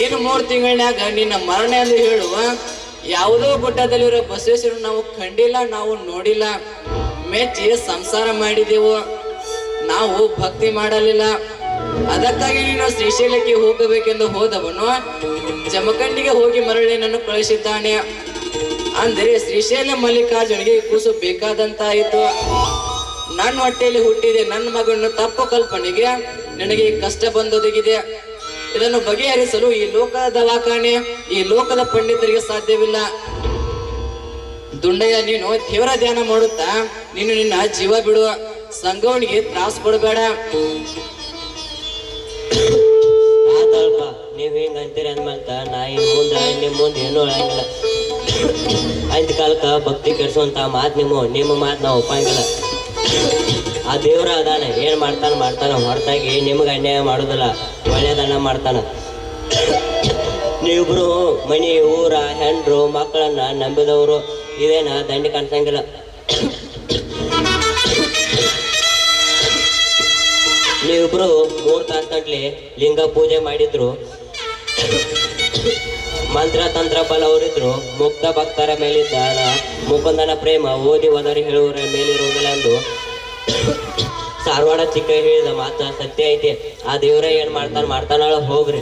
ಇನ್ನು 3 ತಿಂಗಳನ್ಯಾಗ ನಿನ್ನ ಮರಣ ಎಂದು ಹೇಳುವ ಯಾವುದೋ ಗುಡ್ಡದಲ್ಲಿರೋ ಬಸವೇಶ್ವರ ನಾವು ಕಂಡಿಲ್ಲ, ನಾವು ನೋಡಿಲ್ಲ. ಮೆಚ್ಚಿ ಸಂಸಾರ ಮಾಡಿದೆವು, ನಾವು ಭಕ್ತಿ ಮಾಡಲಿಲ್ಲ. ಅದಕ್ಕಾಗಿ ನೀನು ಶ್ರೀಶೈಲಕ್ಕೆ ಹೋಗಬೇಕೆಂದು ಹೋದವನು ಜಮಖಂಡಿಗೆ ಹೋಗಿ ಮರಳಿ ನನ್ನ ಕಳಿಸಿದ್ದಾನೆ. ಅಂದರೆ ಶ್ರೀಶೈಲ ಮಲ್ಲಿಕಾರ್ಜುನಿಗೆ ಕೂಸು ಬೇಕಾದಂತಾಯಿತು. ನನ್ನ ಹೊಟ್ಟೆಯಲ್ಲಿ ಹುಟ್ಟಿದೆ ನನ್ನ ಮಗನ ತಪ್ಪು ಕಲ್ಪನೆಗೆ ನನಗೆ ಕಷ್ಟ ಬಂದೊದಗಿದೆ. ಇದನ್ನು ಬಗೆಹರಿಸಲು ಈ ಲೋಕದ ದವಾಖಾನೆ, ಈ ಲೋಕದ ಪಂಡಿತರಿಗೆ ಸಾಧ್ಯವಿಲ್ಲ. ದುಂಡಯ್ಯ, ನೀನು ದೇವರ ಧ್ಯಾನ ಮಾಡುತ್ತಾ ನೀನು ನಿನ್ನ ಜೀವ ಬಿಡುವ. ಸಂಗವನಿಗೆ ತ್ರಾಸ ಕೊಡಬೇಡ. ಆತಲ್ಪ, ನೀವ್ ಹಿಂಗ ಅಂತೀರಿ ಅಂದ್ಮಂತ ನಾ ನಿಮ್ ಮುಂದೆ ಏನೂ ಹೇಳಂಗಿಲ್ಲ. ಅಂತ ಕಾಲಕ್ಕ ಭಕ್ತಿ ಕೆಡ್ಸುವಂತ ಮಾತು ನಿಮ್ಮ ಮಾತು ನಾವು ಒಪ್ಪಂಗಿಲ್ಲ. ಆ ದೇವ್ರ ಅದಾನ, ಏನ್ ಮಾಡ್ತಾನ ಹೊರತಾಗಿ ನಿಮ್ಗೆ ಅನ್ಯಾಯ ಮಾಡುದಿಲ್ಲ, ಒಳ್ಳೇದನ್ನ ಮಾಡ್ತಾನ. ನೀವಿಬ್ರು ಮನಿ ಊರ ಹೆಂಡ್ರು ಮಕ್ಕಳನ್ನ ನಂಬಿದವರು ಇದೇನ ದಂಡಿ ಕಾಣಿಸಂಗಿಲ್ಲ. ನೀವಿಬ್ರು 3 ತಾಸು ಗಂಟ್ಲೆ ಲಿಂಗ ಪೂಜೆ ಮಾಡಿದ್ರು, ಮಂತ್ರ ತಂತ್ರ ಬಲ ಅವರಿದ್ರು. ಮುಕ್ತ ಭಕ್ತರ ಮೇಲಿದ್ದಾನ ಮುಕುಂದನ ಪ್ರೇಮ ಓದಿ ಓದರಿ ಹೇಳುವರ ಮೇಲಿರುವುದಿಲ್ಲ ಎಂದು ಸಾರವಾಡ ಚಿಕ್ಕ ಹೇಳಿದ ಮಾತ ಸತ್ಯ ಐತಿ. ಆ ದೇವ್ರ ಏನ್ ಮಾಡ್ತಾನಾಳ ಹೋಗ್ರಿ.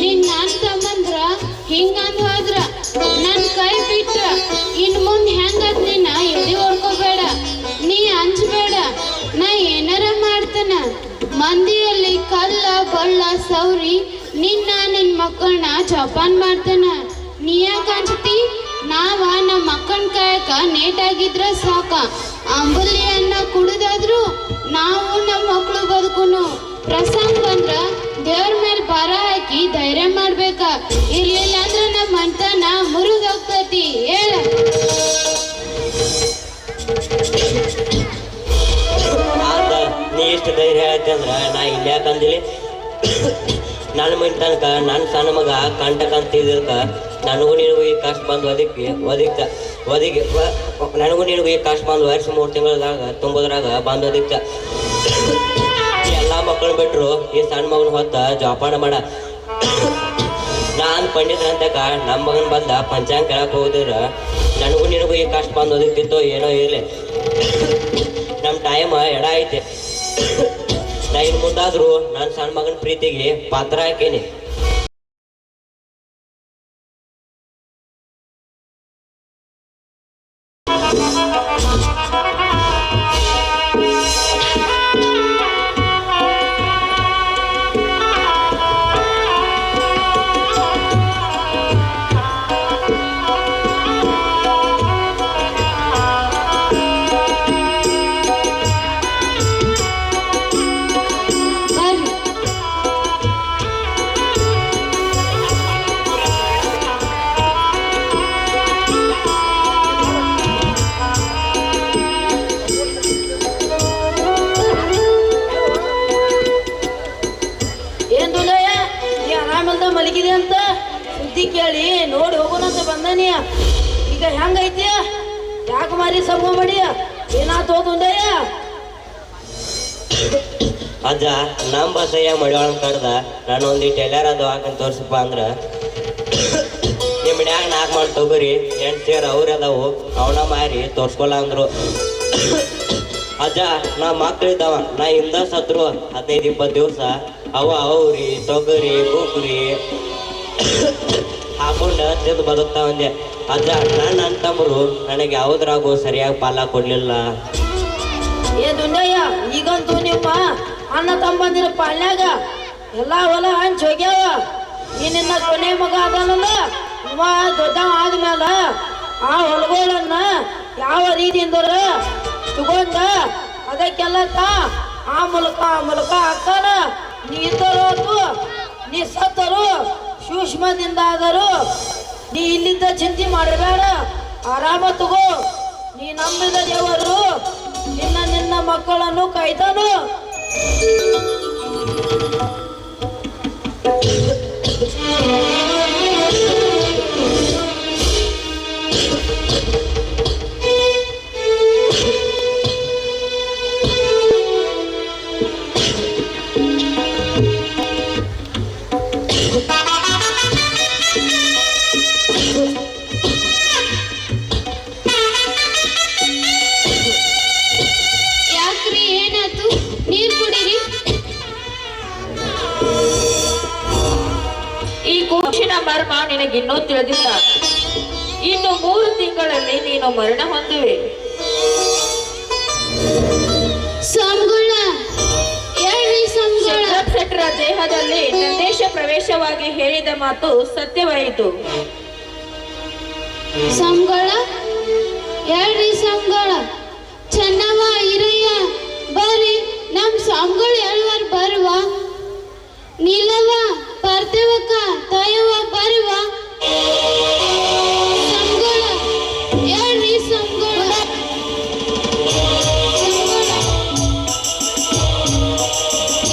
ನಿನ್ನ ತಮ್ಮಂದ್ರ ಹಿಂಗಂದ್ ಹೋದ್ರ ನನ್ ಕೈ ಬಿಟ್ರ ಇನ್ ಮುಂದ್ ಹೆಂಗದ್ ನಿನ್ನ ಎದೆ ಹೊಡ್ಕೋಬೇಡ, ನೀ ಅಂಜಬೇಡ. ನಾ ಏನಾರ ಮಂದಿಯಲ್ಲಿ ಕಲ್ಲ ಬಳ್ಳ ಸೌರಿ ನಿನ್ನ ಮಕ್ಕಳನ್ನ ಜಪಾನ್ ಮಾಡ್ತಾನ. ನೀ ಯಾಕೆ ಅನ್ಸ್ತಿ? ನಾವ ನಮ್ಮ ಮಕ್ಕಳ ಕಾಯಕ ನೇಟಾಗಿದ್ರ ಸಾಕ. ಅಂಬುಲಿಯನ್ನ ಕುಡಿದಾದ್ರು ನಾವು ನಮ್ಮ ಮಕ್ಕಳು ಬದುಕುನು. ಪ್ರಸಂಗ ಬಂದ್ರ ದೇವ್ರ ಮೇಲೆ ಭಾರ ಹಾಕಿ ಧೈರ್ಯ ಮಾಡ್ಬೇಕ. ಇರ್ಲಿಲ್ಲ ಅಂದ್ರ ನಮ್ಮ ಮಂತನ ಮುರಿದೋಗ್ತತಿ. ಹೇಳ ಆತ ನೀ ಎಷ್ಟು ಧೈರ್ಯ ಹೇಳ್ತಿ ಅಂದ್ರ ನಾ ಇಲ್ಲಿ ಯಾಕಂದಿಲಿ ನನ್ನ ಮನೆ ತನಕ ನನ್ನ ಸಣ್ಣ ಮಗ ಕಂಟಕಂತಿದ್ದಕ್ಕ ನನಗೂ ನಿನಗೂ ಈ ಕಷ್ಟ ಬಂದು ನನಗೂ ನಿನಗೂ ಈ ಕಷ್ಟ ಬಂದು ವರ್ಷ 3 ತಿಂಗಳದಾಗ ತುಂಬೋದ್ರಾಗ ಬಂದು ಒದಗಿತ. ಎಲ್ಲ ಮಕ್ಕಳು ಬಿಟ್ರು ಈ ಸಣ್ಣ ಮಗನ ಹೊತ್ತ ಜೋಪಾನ ಮಾಡ. ನಾನು ಪಂಡಿತರ ಅಂತಕ ನಮ್ಮ ಮಗನ ಬಂದ ಪಂಚಾಂಗ ಕೇಳಕ್ ಹೋಗಿದ್ರ ನನಗೂ ನಿನಗೂ ಈ ಕಷ್ಟ ಬಂದು ಒದಗ್ತಿತ್ತೋ ಏನೋ ಇರಲಿ. ನಮ್ಮ ಟೈಮ್ ಎಡ ಐತೆ. ನಾ ಇನ್ನು ಮುಂದಾದ್ರು ನನ್ನ ಸಣ್ಣ ಮಗನ ಪ್ರೀತಿಗೆ ಪಾತ್ರ ಹಾಕೇನಿ. ಏನ್ ದುಲಯ್ಯ, ನೀ ಆರಾಮಲ್ದ ಮಲಗಿದೆ ಅಂತ ಸುದ್ದಿ ಕೇಳಿ ನೋಡಿ ಹೋಗೋಣಂತ ಬಂದಾನಿಯ. ಈಗ ಹೆಂಗೈತಿ? ಯಾಕೆ ಮಾರಿ ಸಮ ಮಾಡಿ ಏನಾತೋ ದುಂಡಯ್ಯ? ಅಜ್ಜ ನಮ್ಮ ಬಸಯ್ಯ ಮಡಿವಾಳ ಕಡ್ದ ನಾನು ಒಂದಿಟ್ಟು ಎಲ್ಲಾರ ಅದು ಹಾಕಂತ ತೋರ್ಸಪ್ಪ ಅಂದ್ರ ನಿಮ್ಮ ಮನ್ಯಾಗ 4 ಮಾಡಿ ತೊಗರಿ 8 ಸೇರ್ ಅವ್ರ ಅದಾವು ಅವನ ಮಾರಿ ತೋರ್ಸ್ಕೊಲ್ಲ ಅಂದ್ರು. ಅಜ್ಜ ನಾ ಮಕ್ಳಿದ್ದಾವ ನಾ ಹಿಂದ ಸತ್ರು 15-20 ದಿವಸ ಅವ ಅವ್ರಿ ತೊಗರಿ ಕುಕ್ರಿ ಹಾಕೊಂಡ ತಿಂದು ಬದುಕ್ತಾವಂದೆ. ಅಜ್ಜ ನನ್ನ ಅಂತಂಬರು ನನಗೆ ಯಾವುದ್ರಾಗೂ ಸರಿಯಾಗಿ ಪಾಲ ಕೊಡ್ಲಿಲ್ಲ. ಏ ದುಂಡಯ್ಯ, ಈಗಂತೂ ನಿಮ್ಮ ಅಣ್ಣ ತಮ್ಮಂದಿರ ಪಾಲ್ಯಾಗ ಎಲ್ಲ ಹೊಲ ಹಂಚ್ ಹೋಗ್ಯಾವ. ಈ ನಿನ್ನ ಕೊನೆ ಮಗ ಅದನಲ್ಲ, ಇವ ದೊಡ್ಡವ ಆದ್ಮೇಲೆ ಆ ಹೊಲಗಳನ್ನ ಯಾವ ರೀತಿಯಿಂದ ತಗೊಂಡ ಅದಕ್ಕೆಲ್ಲ ಆ ಮೂಲಕ ಹಾಕ್ತಾನ. ನೀ ಇದ್ದರೋದು ನೀ ಸತ್ತರು ಸೂಕ್ಷ್ಮದಿಂದ ಆದರು ನೀ ಇಲ್ಲಿದ್ದ ಚಿಂತೆ ಮಾಡಬೇಡ. ಆರಾಮ ತಗೋ. ನೀ ನಂಬಿದ ದೇವರು ನಿನ್ನ ಮಕ್ಕಳನ್ನು ಕಾಯ್ತಾನು. ಯಾಕ್ರಿ ಏನಾತು? ನೀರ್ ಕುಡೀರಿ. ಈ ಕೂಸಿನ ಮರ್ಮ ನಿನಗಿನ್ನೂ ತಿಳಿದಿಲ್ಲ. ಇನ್ನು 3 ತಿಂಗಳಲ್ಲಿ ನೀನು ಮರಣ ಹೊಂದುವೆ. ಸ್ವಾಮಿಗಳ ಹೇಳ್ರಿ ಸ್ವಾಮಿಗಳ. ಶೆಟ್ಟರ ದೇಹದಲ್ಲಿ ನಂದೇಶ ಪ್ರವೇಶವಾಗಿ ಹೇಳಿದ ಮಾತು ಸತ್ಯವಾಯಿತು. ಸ್ವಾಮಿಗಳ ಹೇಳ್ರಿ ಸ್ವಾಮಿಗಳ. ಚೆನ್ನವ ಇರಯ್ಯ ಬರ್ರಿ, ನಮ್ ಸ್ವಾಮಿಗಳು ಹೇಳ್ವಾರ ಬರುವ. ನಿಲ್ಲವ ಬರ್ತೇವಕ್ಕ ತಾಯವ್ವ ಬರುವ. ಸ್ವಾಮಿಗಳ ಹೇಳ್ರಿ ಸ್ವಾಮಿಗಳ.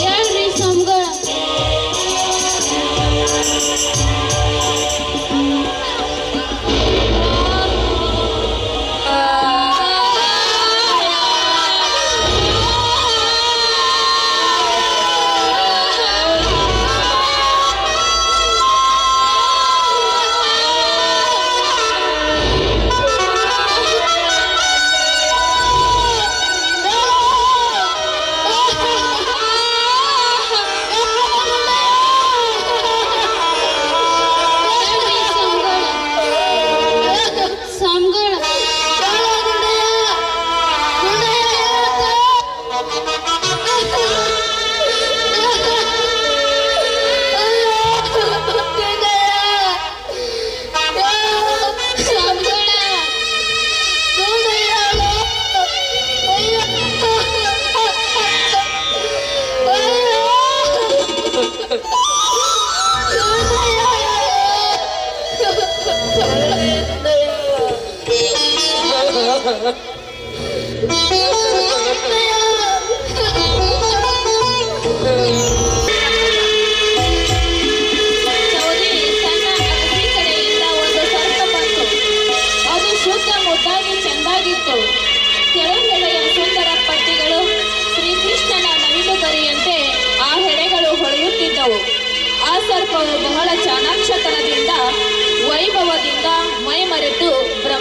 ಹೇಳ್ರಿ ಸ್ವಾಮಿಗಳ.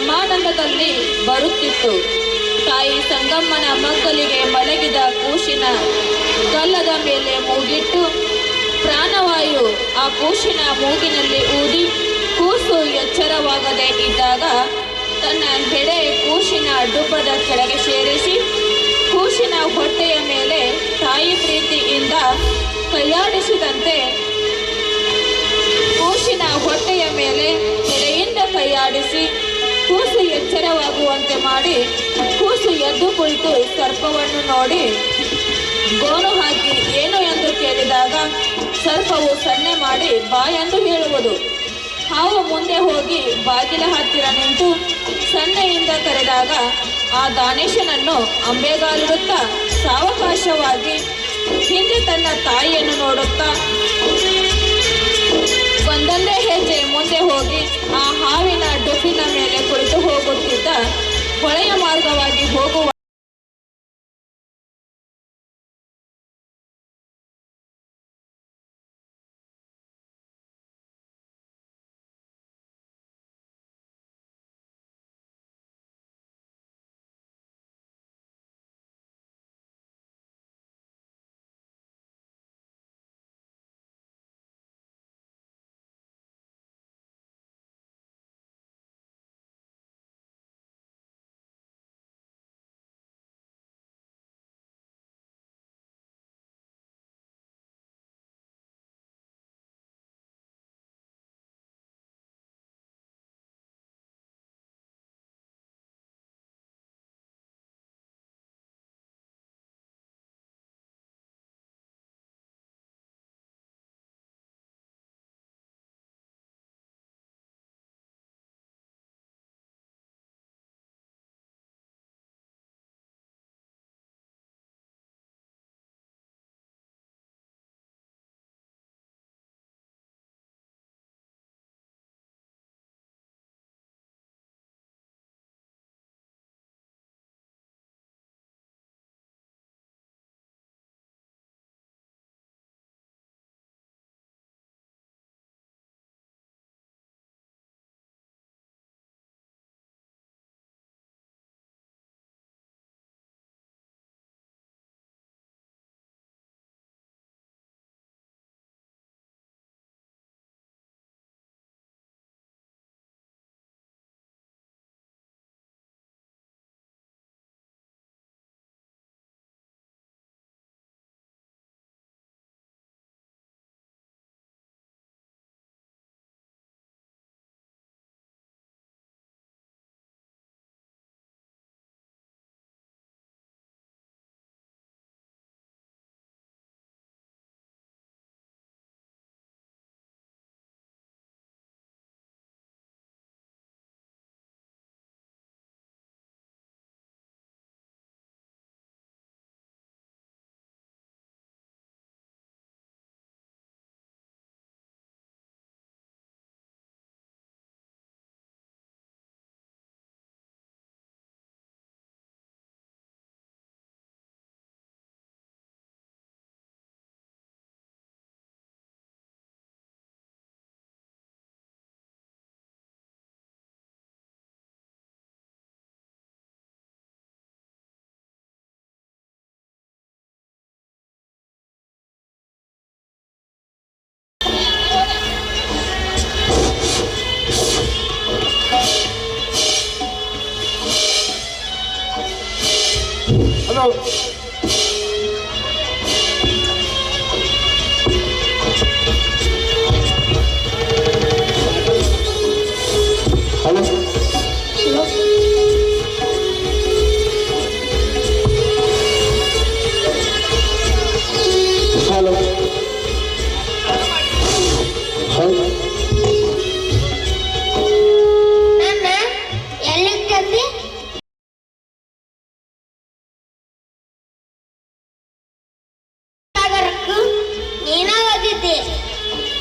ಬ್ರಹ್ಮಾನಂದದಲ್ಲಿ ಬರುತ್ತಿತ್ತು. ತಾಯಿ ಸಂಗಮ್ಮನ ಮಗ್ಗಲಿಗೆ ಮಲಗಿದ ಕೂಸಿನ ಗಲ್ಲದ ಮೇಲೆ ಮೂಗಿಟ್ಟು ಪ್ರಾಣವಾಯು ಆ ಕೂಸಿನ ಮೂಗಿನಲ್ಲಿ ಊದಿ ಕೂಸು ಎಚ್ಚರವಾಗದೆ ಇದ್ದಾಗ ತನ್ನ ಹೆಡೆ ಕೂಸಿನ ಡುಬ್ಬದ ಕೆಳಗೆ ಸೇರಿಸಿ ಕೂಸಿನ ಹೊಟ್ಟೆಯ ಮೇಲೆ ತಾಯಿ ಪ್ರೀತಿಯಿಂದ ಕೈಯಾಡಿಸಿದಂತೆ ಕೂಸಿನ ಹೊಟ್ಟೆಯ ಮೇಲೆ ಎಡೆಯಿಂದ ಕೈಯಾಡಿಸಿ ಕೂಸು ಎಚ್ಚರವಾಗುವಂತೆ ಮಾಡಿ ಕೂಸು ಎದ್ದು ಕುಳಿತು ಸರ್ಪವನ್ನು ನೋಡಿ ಗೋಣು ಹಾಕಿ ಏನು ಎಂದು ಕೇಳಿದಾಗ ಸರ್ಪವು ಸನ್ನೆ ಮಾಡಿ ಬಾ ಎಂದು ಹೇಳುವುದು. ಹಾವು ಮುಂದೆ ಹೋಗಿ ಬಾಗಿಲ ಹತ್ತಿರ ನಿಂತು ಸನ್ನೆಯಿಂದ ಕರೆದಾಗ ಆ ದಾನೇಶನನ್ನು ಅಂಬೆಗಾಲಿಡುತ್ತಾ ಸಾವಕಾಶವಾಗಿ ಹಿಂದೆ ತನ್ನ ತಾಯಿಯನ್ನು ನೋಡುತ್ತಾ ಒಂದೊಂದೇ ಹೆಜ್ಜೆ ಮುಂದೆ ಹೋಗಿ ಆ ಹಾವಿನ ಡುಬ್ಬಿನ ಮೇಲೆ ಕುಳಿತು ಹೋಗುತ್ತಿದ್ದ ಹೊಳೆಯ ಮಾರ್ಗವಾಗಿ ಹೋಗುವ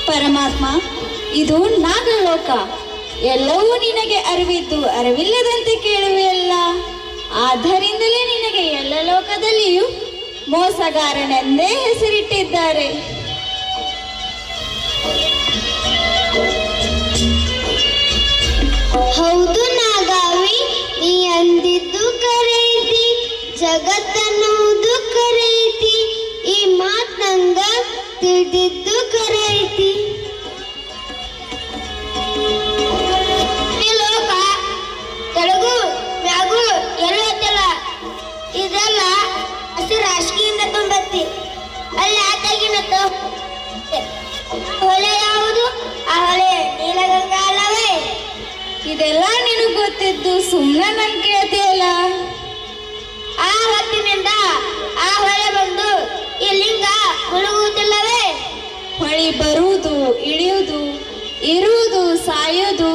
ಪರಮಾತ್ಮ, ಇದು ನಾಗಲೋಕ. ಎಲ್ಲವೂ ನಿನಗೆ ಅರಿವಿದ್ದು ಅರಿವಿಲ್ಲದಂತೆ ಕೇಳುವೆಯಲ್ಲ. ಆದ್ದರಿಂದಲೇ ನಿನಗೆ ಎಲ್ಲ ಲೋಕದಲ್ಲಿಯೂ ಮೋಸಗಾರನೆಂದೇ ಹೆಸರಿಟ್ಟಿದ್ದಾರೆ. ಹೌದು ನಾಗ, ಅಂದಿದ್ದು ಕರೈತಿ ಜಗತ್ತನ್ನುವುದು ಕರೈತಿ ಈ ಮಾತ್ ನಂಗ ತಿಳಿದಿದ್ದು ಕರೈತಿ ಈ ಲೋಕ ತೆಳಗು ಮ್ಯಾಗು ಎಲ್ಲೂ ಐತಲ್ಲ ಇದೆಲ್ಲ ಹಸಿರು ರಾಶಿಯಿಂದ ತುಂಬತ್ತಿ ಅಲ್ಲಿ ಆತಗಿನ ಹೊಳೆ ಯಾವುದು ಆ ಹೊಳೆ ನೀಲಗಂಗಾ ಅಲ್ಲವೇ ಇದೆಲ್ಲ ನಿನಗೆ ಗೊತ್ತಿದ್ದು ಸುಮ್ಮನೆ ನನ್ ಕೇಳ್ತೀಯಲ್ಲ. ಆ ಹೊತ್ತಿನಿಂದ ಆ ಹೊಳೆ ಬಂದು ಈ ಲಿಂಗ ಮುಳುಗುವುದಿಲ್ಲವೇ ಹೊಳಿ ಬರುವುದು ಇಳಿಯುವುದು ಇರುವುದು ಸಾಯೋದು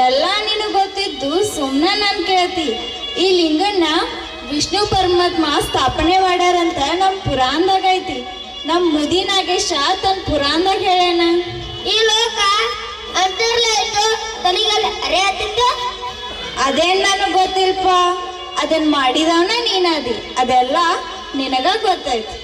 ಎಲ್ಲ ನಿನಗೆ ಗೊತ್ತಿದ್ದು ಸುಮ್ಮನೆ ನನ್ ಕೇಳ್ತಿ. ಈ ಲಿಂಗನ್ನ ವಿಷ್ಣು ಪರಮಾತ್ಮ ಸ್ಥಾಪನೆ ಮಾಡ್ಯಾರಂತ ನಮ್ಮ ಪುರಾಣದಾಗ ಐತಿ. ನಮ್ಮ ಮುದಿ ನಾಗೇಶ ತನ್ನ ಪುರಾಣದಾಗ ಹೇಳ್ಯಾನ. ಈ ಲೋಕ ಅಂತರ್ಲೆ ಆಯ್ತು ತಲೆಗಲ್ಲಿ ಅರೆ ಹತ್ತಿತ್ತು ಅದೇನ್ ನನಗೆ ಗೊತ್ತಿಲ್ಪ. ಅದನ್ನ ಮಾಡಿದವನ ನೀನದಿ, ಅದೆಲ್ಲ ನಿನಗ ಗೊತ್ತೈತಿ.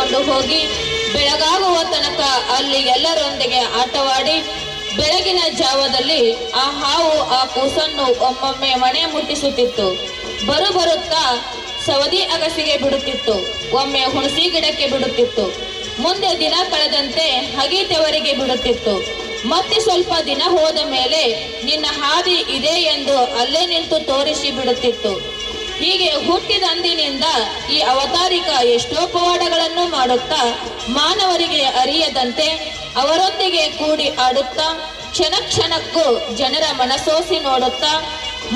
ಕರೆದುಕೊಂಡು ಹೋಗಿ ಬೆಳಗಾಗುವ ತನಕ ಅಲ್ಲಿ ಎಲ್ಲರೊಂದಿಗೆ ಆಟವಾಡಿ ಬೆಳಗಿನ ಜಾವದಲ್ಲಿ ಆ ಹಾವು ಆ ಕೂಸನ್ನು ಒಮ್ಮೊಮ್ಮೆ ಮನೆ ಮುಟ್ಟಿಸುತ್ತಿತ್ತು. ಬರುತ್ತಾ ಸವದಿ ಅಗಸಿಗೆ ಬಿಡುತ್ತಿತ್ತು, ಒಮ್ಮೆ ಹುಣಸಿ ಗಿಡಕ್ಕೆ ಬಿಡುತ್ತಿತ್ತು. ಮುಂದೆ ದಿನ ಕಳೆದಂತೆ ಹಗೀತೆವರಿಗೆ ಬಿಡುತ್ತಿತ್ತು. ಮತ್ತೆ ಸ್ವಲ್ಪ ದಿನ ಹೋದ ಮೇಲೆ ನಿನ್ನ ಹಾದಿ ಇದೆ ಎಂದು ಅಲ್ಲೇ ನಿಂತು ತೋರಿಸಿ ಬಿಡುತ್ತಿತ್ತು. ಹೀಗೆ ಹುಟ್ಟಿದಂದಿನಿಂದ ಈ ಅವತಾರಿಕ ಎಷ್ಟೋ ಪವಾಡಗಳನ್ನು ಮಾಡುತ್ತಾ ಮಾನವರಿಗೆ ಅರಿಯದಂತೆ ಅವರೊಂದಿಗೆ ಕೂಡಿ ಆಡುತ್ತಾ ಕ್ಷಣ ಕ್ಷಣಕ್ಕೂ ಜನರ ಮನಸೋಸಿ ನೋಡುತ್ತಾ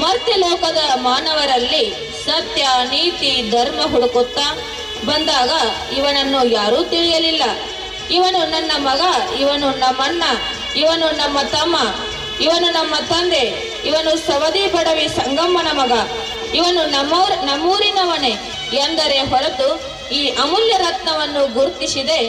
ಮರ್ತ್ಯ ಲೋಕದ ಮಾನವರಲ್ಲಿ ಸತ್ಯ ನೀತಿ ಧರ್ಮ ಹುಡುಕುತ್ತಾ ಬಂದಾಗ ಇವನನ್ನು ಯಾರೂ ತಿಳಿಯಲಿಲ್ಲ. ಇವನು ನನ್ನ ಮಗ, ಇವನು ನಮ್ಮಣ್ಣ, ಇವನು ನಮ್ಮ ತಮ್ಮ, ಇವನು ನಮ್ಮ ತಂದೆ, ಇವನು ಸವದಿ ಬಡವಿ ಸಂಗಮ್ಮನ ಮಗ, ಇವನು ನಮ್ಮೂರಿನವನೇ ಎಂದರೆ ಹೊರತು ಈ ಅಮೂಲ್ಯ ರತ್ನವನ್ನು ಗುರುತಿಸಿದೆ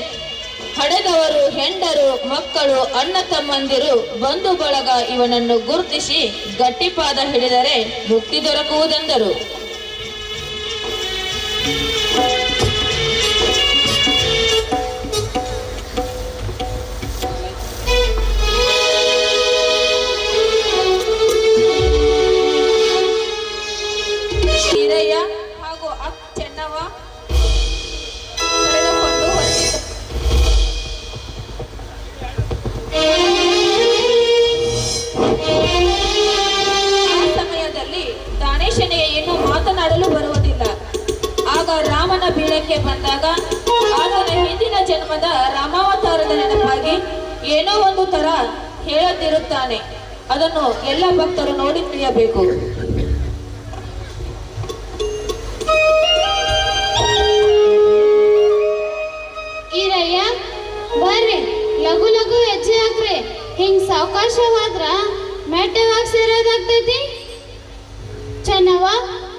ಹಡೆದವರು, ಹೆಂಡರು, ಮಕ್ಕಳು, ಅಣ್ಣ ತಮ್ಮಂದಿರು, ಬಂಧು ಬಳಗ ಇವನನ್ನು ಗುರುತಿಸಿ ಗಟ್ಟಿಪಾದ ಹಿಡಿದರೆ ಮುಕ್ತಿ ದೊರಕುವುದೆಂದರು. ಹೀರಯ್ಯ ಹಾಗೂ ಚೆನ್ನವ್ವ ಕರೆದುಕೊಂಡು ಹೊರಟಿದ್ದರು. ಆ ಸಮಯದಲ್ಲಿ ದಾನೇಶನಿಗೆ ಇನ್ನೂ ಮಾತನಾಡಲು ಬರುವುದಿಲ್ಲ. ಆಗ ರಾಮನ ಬೀಳಕ್ಕೆ ಬಂದಾಗ ಆತನ ಹಿಂದಿನ ಜನ್ಮದ ರಾಮಾವತಾರದ ನೆನಪಾಗಿ ಏನೋ ಒಂದು ತರ ಹೇಳುತ್ತಿರುತ್ತಾನೆ. ಅದನ್ನು ಎಲ್ಲ ಭಕ್ತರು ನೋಡಿ ತಿಳಿಯಬೇಕು. ಈರಯ್ಯ ಬರ್ರಿ, ಲಘು ಲಘು ಹೆಜ್ಜೆ ಹಾಕ್ರಿ. ಹಿಂಗ್ ಸಾವಕಾಶ ಹೋದ್ರ ಮೆಟ್ಟವಾಗಿ ಸೇರೋದಾಗ್ತೈತಿ. ಚೆನ್ನವ್ವ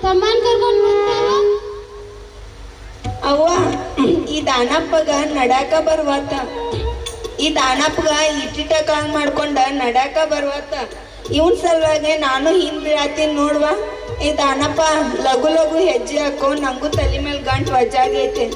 ತಮ್ಮನ್ ಕರ್ಕೊಂಡ್ ಬರ್ತಾವ. ಅವ್ವ, ಈ ದಾನಪ್ಪಗ ನಡಾಕ ಬರ್ವಾತ. ಈ ದಾನಪ್ಪಗ ಇಟ್ಟಿಟ ಕಾಲ್ ಮಾಡ್ಕೊಂಡ ನಡಾಕ ಬರ್ವಾತ. ಇವನ್ ಸಲುವಾಗಿ ನಾನು ಹಿಂದ್ ಬೀಳತ್ತೀನಿ ನೋಡ್ವಾ. ಈ ದಾನಪ್ಪ ಲಘು ಲಘು ಹೆಜ್ಜೆ ಹಾಕೋ, ನಂಗೂ ತಲೆ ಮೇಲೆ ಗಂಟು ವಜ್ಜಾಗೈತೆ.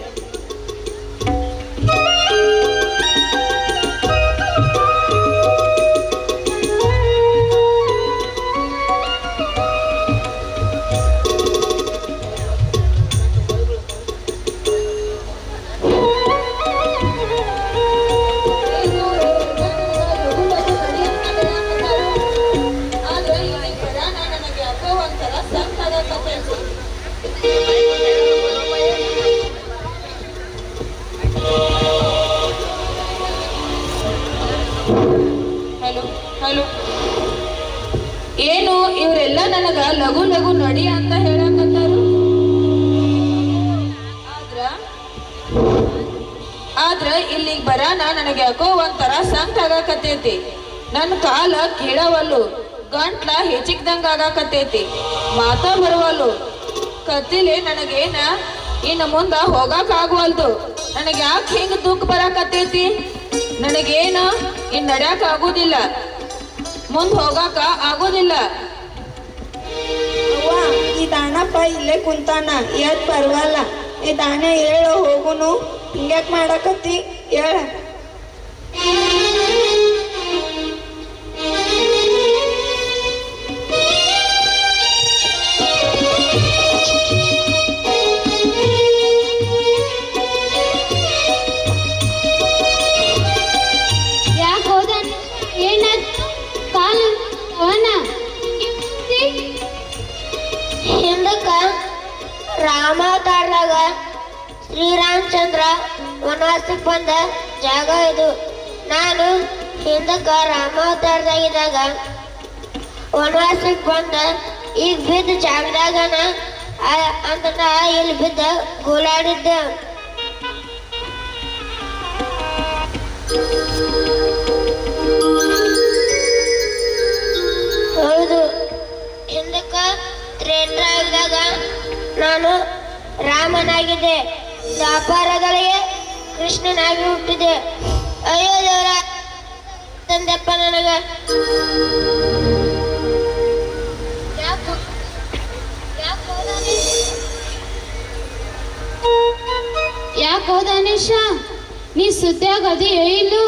ಹಲೋ, ಏನು ಇವರೆಲ್ಲ ನನಗ ಲಘು ಲಘು ನಡಿ ಅಂತ ಹೇಳಕತ್ತಾರು. ಆದ್ರ ಇಲ್ಲಿಗೆ ಬರಾನ ನನಗೆ ಯಾಕೋ ಒಂಥರ ಸಂಕಟ ಆಗಾಕತ್ತೈತಿ. ನನ್ನ ಕಾಲ ಕೀಳವಲ್ಲು, ಗಂಟ್ಲ ಹೆಚ್ಚಿಗ್ದಂಗ ಆಗಾಕತ್ತೈತಿ, ಮಾತಾ ಬರುವಲ್ಲು, ಕತ್ತಿಲಿ ನನಗೇನ ಇನ್ನು ಮುಂದ ಹೋಗಾಕ ಆಗುವಲ್ದು. ನನಗೆ ಯಾಕೆ ಹಿಂಗ ದುಃಖ ಬರಾಕತ್ತೈತಿ? ನನಗೇನ ಇನ್ ನಡ್ಯಾಕ ಆಗುದಿಲ್ಲ, ಮುಂದ್ ಹೋಗಾಕ ಆಗೋದಿಲ್ಲ. ಅವ್ವ, ಈ ದಾನಪ್ಪ ಇಲ್ಲೇ ಕುಂತಾನ, ಎದ್ ಪರ್ವಲ್ಲ. ಈ ದಾನ ಹೇಳೋ ಹೋಗುನು, ಹಿಂಗ್ಯಾಕ್ ಮಾಡಕತ್ತಿ ಹೇಳ. ಯಾಕೆ ಹೋದ? ಏನಾಯ್ತು? ಕಾಲು ಅವನ ಹಿಂದಕ್ಕ ರಾಮಾವತಾರದಾಗ ಶ್ರೀರಾಮಚಂದ್ರ ವನವಾಸಕ್ಕೆ ಬಂದ ಜಾಗ ಇದು. ನಾನು ಹಿಂದಕ್ಕ ರಾಮಾವತಾರದಾಗಿದ್ದಾಗ ವನವಾಸಕ್ಕೆ ಬಂದ ಈಗ ಬಿದ್ದ ಜಾಗದಾಗನ ಅಂತ ಇಲ್ಲಿ ಬಿದ್ದ ಗೋಲಾಡಿದ್ದೆ. ಹೌದು, ಹಿಂದಕ್ಕ ತ್ರೇತಾಯುಗದಾಗ ನಾನು ರಾಮನಾಗಿದ್ದೆ, ದ್ವಾಪರದೊಳಗೆ ಕೃಷ್ಣನಾಗಿ ಹುಟ್ಟಿದೆ. ಅಯ್ಯೋ ದೇವರ ತಂದೆಪ್ಪ ನನಗ. ಯಾಕೋ ದಾನೇಶ ನೀ ಸುದ್ದಿಯಾಗ ಅದಿ ಇಲ್ಲೋ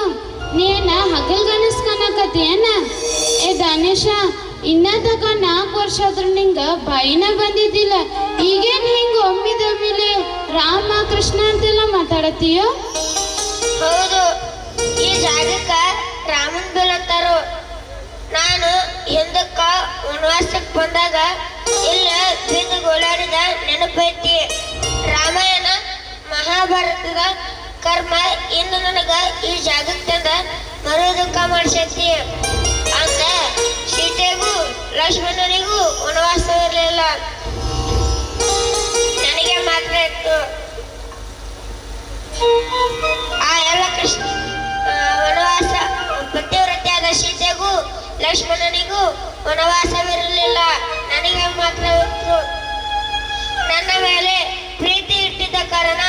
ನೀನ ಹಗಲ್ ಗನಸ್ಕನಕತಿಯೇನ? ಏ ದಾನೇಶ ಇನ್ನ ತಕ 4 ವರ್ಷ ಆದ್ರೂ ನಿಂಗ ಬಾಯಿನ ಬಂದಿದ್ದಿಲ್ಲ, ಈಗೇನ್ ಹಿಂಗ ಒಮ್ಮಿದೊಮ್ಮಿಲೆ ರಾಮ ಕೃಷ್ಣ ಅಂತೆಲ್ಲ ಮಾತಾಡತೀಯೋ? ಹೌದು, ಈ ಜಾಗಕ್ಕ ರಾಮನ್ ಬೆಲ್ ಅಂತಾರು. ನಾನು ಹಿಂದಕ್ಕ ವನವಾಸಕ್ಕೆ ಬಂದಾಗ ಇಲ್ಲ ಬಿದ್ದು ಗೋಳಾಡಿದ ನೆನಪೈತಿ. ರಾಮಾಯಣ ಮಹಾಭಾರತದ ಕರ್ಮ ಇನ್ನು ನನಗ ಈ ಜಾಗಕ್ಕೆ ತಂದ ಮರು ದುಃಖ ಮಾಡಿಸೈತಿ. ಅಂದ ಸೀತೆಗೂ ಲಕ್ಷ್ಮಣನಿಗೂ ವನವಾಸವಿರಲಿಲ್ಲ, ನನಗೆ ಮಾತ್ರ ಇತ್ತು. ಆ ಎಲ್ಲ ಕೃಷ್ಣ ವನವಾಸ ಪತಿವ್ರತೆಯಾದ ಸೀತೆಗೂ ಲಕ್ಷ್ಮಣನಿಗೂ ವನವಾಸವಿರಲಿಲ್ಲ, ನನಗೆ ಮಾತ್ರ ಇತ್ತು. ನನ್ನ ಮೇಲೆ ಪ್ರೀತಿ ಇಟ್ಟಿದ್ದ ಕಾರಣ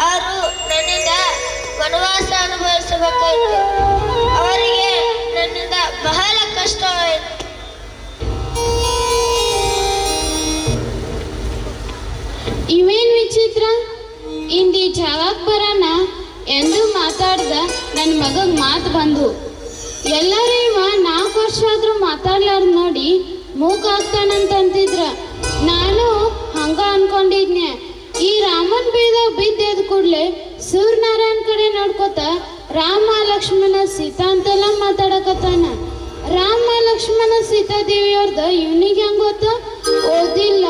ಅವರು ನನ್ನಿಂದ ವನವಾಸ ಅನುಭವಿಸಬೇಕಾಯಿತು. ಅವರಿಗೆ ನನ್ನಿಂದ ಬಹಳ ಕಷ್ಟವಾಯಿತು. ಇವೇನ್ ವಿಚಿತ್ರ, ಇಂದಿ ಜಾಗಕ್ಕೆ ಬರೋಣ ಎಂದು ಮಾತಾಡ್ದ ನನ್ನ ಮಗಗ್ ಮಾತು ಬಂದು. ಎಲ್ಲರೂ ಇವ 4 ವರ್ಷ ಆದ್ರೂ ಮಾತಾಡ್ಲಾರ್ದು ನೋಡಿ ಮೂಕ ಆಗ್ತಾನಂತಿದ್ರ. ನಾನು ಹಂಗ ಅನ್ಕೊಂಡಿದ್ನೆ. ಈ ರಾಮನ್ ಬಿದ್ದೆದ್ ಕೂಡ್ಲೆ ಸೂರ್ಯನಾರಾಯಣ ಕಡೆ ನೋಡ್ಕೋತ ರಾಮ ಲಕ್ಷ್ಮಣ ಸೀತಾ ಅಂತೆಲ್ಲ ಮಾತಾಡಕತ್ತಾನ. ರಾಮ ಲಕ್ಷ್ಮಣ ಸೀತಾದೇವಿಯವ್ರದ ಇವನಿಗೆ ಹೆಂಗ್ ಗೊತ್ತ? ಓದಿಲ್ಲ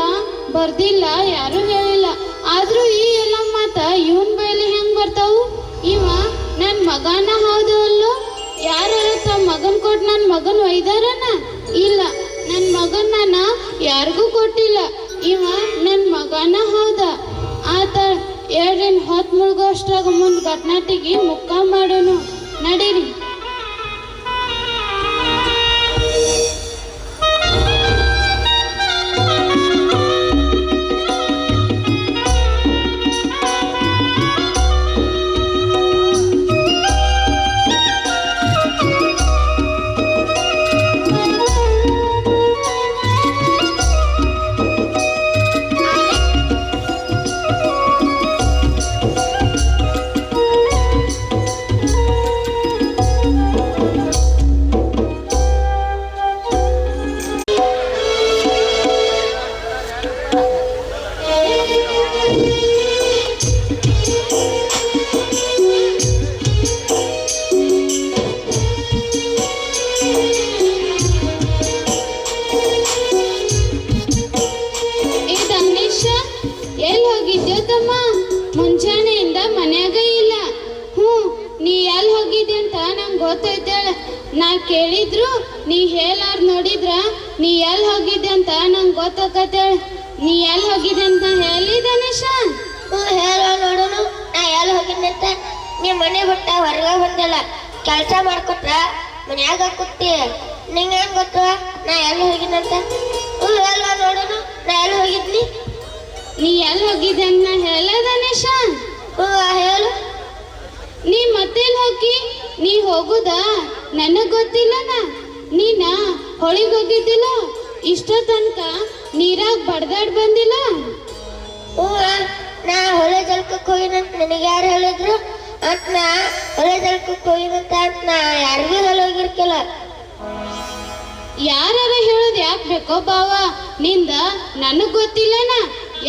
ಬರ್ದಿಲ್ಲ, ಯಾರು ಹೇಳಿಲ್ಲ. ಆದ್ರೂ ಈ ಎಲ್ಲ ಮಾತ ಇವನ್ ಬೈಲಿ ಹೆಂಗ್ ಬರ್ತಾವು? ಇವ ನನ್ ಮಗನ ಹೌದು ಅಲ್ಲೋ? ಯಾರ ತಮ್ಮ ಮಗನ್ ಕೊಟ್ಟು ನನ್ನ ಮಗನ್ ಒಯ್ದಾರನ? ಇಲ್ಲ, ನನ್ನ ಮಗನ್ ನಾನು ಯಾರಿಗೂ ಕೊಟ್ಟಿಲ್ಲ. ಇವ ನನ್ನ ಮಗನ ಹೌದ. ಆತ ಎರಡಿನ ಹೊತ್ತು ಮುಳುಗೋ ಅಷ್ಟ್ರಾಗ ಮುಂದೆ ಘಟನಾಟಿಗೆ ಮುಕ್ಕ ಮಾಡೋನು. ನಡೀರಿ. ಮುಂಜಾನೆಯಿಂದ ಮನ್ಯಾಗ ಇಲ್ಲ. ನೀ ಎಲ್ಲಿ ಹೋಗಿದ್ದೆ ಅಂತ ನಂಗೆ ಗೊತ್ತೈತೇಳ. ನಾ ಕೇಳಿದ್ರು ನೀ ಹೇಳಾರ್ ನೋಡಿದ್ರ ನೀ ಎಲ್ಲಿ ಹೋಗಿದ್ದೆ ಅಂತ ನಂಗೆ ಗೊತ್ತಾಕತ್ತೇಳ. ನೀ ಎಲ್ಲಿ ಹೋಗಿದ್ದೆ ಅಂತ ಹೇಳಿ ದಾನೇಶ? ಹೇಳ ನೋಡೋನು, ನಾ ಎಲ್ಲಿ ಹೋಗಿದ್ದೆ ಅಂತ. ನೀ ಮನೆ ಬಿಟ್ಟ ಹೊರಗೆ ಬಂದಿಲ್ಲ, ಕೆಲಸ ಮಾಡ್ಕೊಟ್ರ ಮನ್ಯಾಗ ಕೂತಿ. ನಿಂಗೆ ಹೆಂಗ್ ಗೊತ್ತ ನಾ ಎಲ್ಲಿ ಹೋಗಿದ್ದಂತ? ಹೇಳ ನೋಡೋನು, ನಾ ಎಲ್ಲಿ ಹೋಗಿದ್ನಿ? ನೀ ಎಲ್ಲಿ ಹೋಗಿದ್ದೆ ಅಂತ ಹೇಳ ದಾನೇಶ? ಹೇಳು. ನೀ ಮತ್ತೆಲ್ಲಿ ಹೋಗಿ? ನೀ ಹೋಗುದ ನನಗ್ ಗೊತ್ತಿಲ್ಲನ. ನೀನ ಹೊಳಿಗೆ ಹೋಗಿದ್ದಿಲ್ಲ, ಇಷ್ಟ ತನಕ ನೀರಾಗ ಬಡ್ದಾಡ್ ಬಂದಿಲ್ಲ. ನಾ ಹೊಳೆ ಜಲ್ಕಕ್ಕೆ ಹೋಗಿನಂತ ನಿನಗೆ ಯಾರು ಹೇಳಿದ್ರು? ಅಂತ ನಾ ಹೊಳೆ ಜಲ್ಕಕ್ಕೆ ಹೋಗಿನಂತ ಅಂತ ನಾ ಯಾರಿಗೂ ಹೋಗಿರ್ಕಿಲ್ಲ. ಯಾರ ಹೇಳೋದು ಯಾಕೆ ಬೇಕೋ ಬಾವ? ನಿಂದ ನನಗ್ ಗೊತ್ತಿಲ್ಲನ.